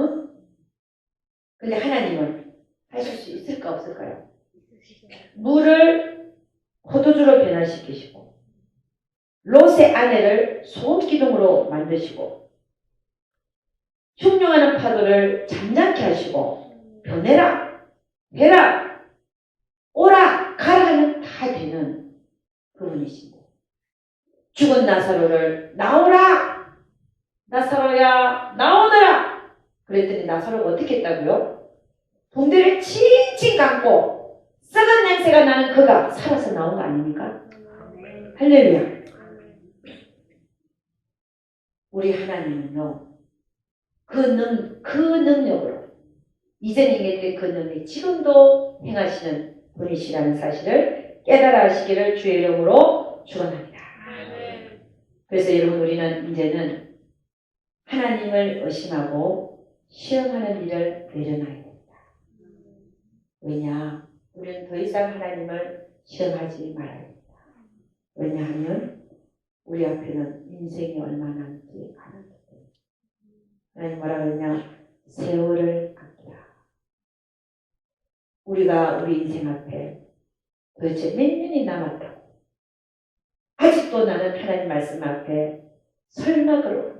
[SPEAKER 1] 근데 하나님은 하실 수 있을까 없을까요? 물을 포도주로 변화시키시고 롯의 아내를 소금기둥으로 만드시고 흉흉하는 파도를 잠잠케 하시고 변해라, 해라, 오라, 가라 하면 다 되는 그분이십니다. 죽은 나사로를 나오라, 나사로야 나오너라 그랬더니 나사로가 어떻게 했다고요? 붕대를 칭칭 감고 썩은 냄새가 나는 그가 살아서 나온 거 아닙니까? 할렐루야. 우리 하나님은요 그 능력으로 이전에 행했던 그 능력 지금도 행하시는 분이시라는 사실을 깨달아 하시기를 주의 이름으로 축원합니다. 그래서 여러분 우리는 이제는 하나님을 의심하고 시험하는 일을 내려놔야 됩니다. 왜냐? 우리는 더 이상 하나님을 시험하지 말아야 됩니다. 왜냐하면 우리 앞에는 인생이 얼마 남지 않았기 때문에. 하나님 뭐라 그러냐? 세월을 아끼라. 우리가 우리 인생 앞에 도대체 몇 년이 남았다고 아직도 나는 하나님 말씀 앞에 설마그로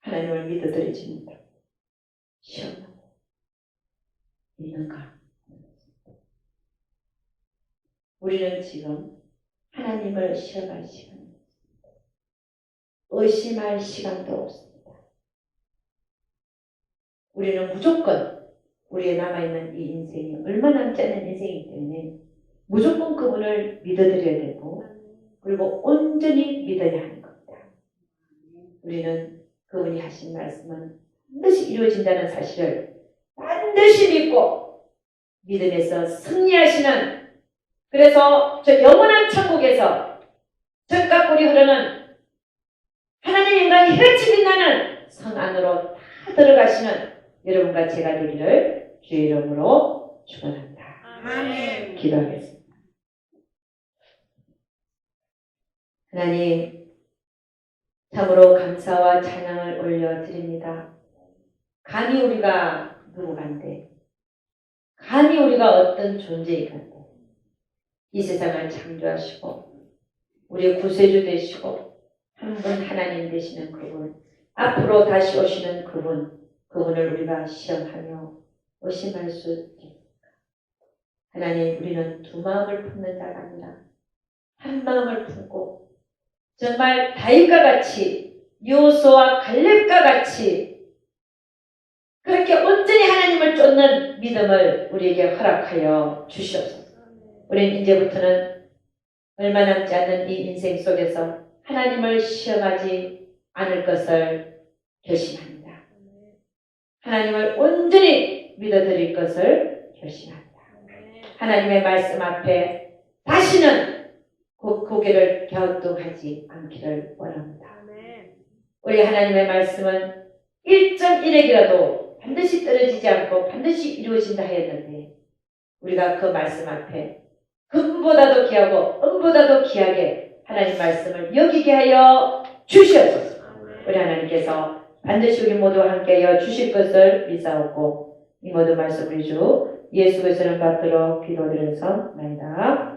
[SPEAKER 1] 하나님을 믿어드리지 못하고 시험하고 있는가? 우리는 지금 하나님을 시험할 시간입니다. 의심할 시간도 없습니다. 우리는 무조건 우리의 남아있는 이 인생이 얼마 남지 않은 인생이기 때문에 무조건 그분을 믿어드려야 되고 그리고 온전히 믿어야 하는 겁니다. 우리는 그분이 하신 말씀은 반드시 이루어진다는 사실을 반드시 믿고 믿음에서 승리하시는 그래서 저 영원한 천국에서 젖과 꿀이 흐르는 하나님 인간이 혈치 빛나는 성 안으로 다 들어가시는 여러분과 제가 되기를 주의 이름으로 축원합니다.
[SPEAKER 2] 아멘.
[SPEAKER 1] 기도하겠습니다. 하나님 참으로 감사와 찬양을 올려드립니다. 감히 우리가 누구간데 감히 우리가 어떤 존재이간데 이 세상을 창조하시고 우리의 구세주 되시고 한 분 하나님 되시는 그분 앞으로 다시 오시는 그분을 우리가 시험하며 의심할 수 있습니까? 하나님 우리는 두 마음을 품는 자가 아니라 한 마음을 품고 정말 다윗과 같이 요호수아와 갈렙과 같이 그렇게 온전히 하나님을 쫓는 믿음을 우리에게 허락하여 주시옵소서. 우리는 이제부터는 얼마 남지 않는 이 인생 속에서 하나님을 시험하지 않을 것을 결심합니다. 하나님을 온전히 믿어드릴 것을 결심합니다. 하나님의 말씀 앞에 다시는 고개를 갸우뚱하지 않기를 원합니다. 우리 하나님의 말씀은 1.1핵이라도 반드시 떨어지지 않고 반드시 이루어진다 하였는데 우리가 그 말씀 앞에 금보다도 귀하고 은보다도 귀하게 하나님 말씀을 여기게 하여 주시옵소서. 우리 하나님께서 반드시 우리 모두 함께하여 주실 것을 믿사옵고 이 모든 말씀 우리 주 예수 그리스도를 받들어 기도드려서 나이다.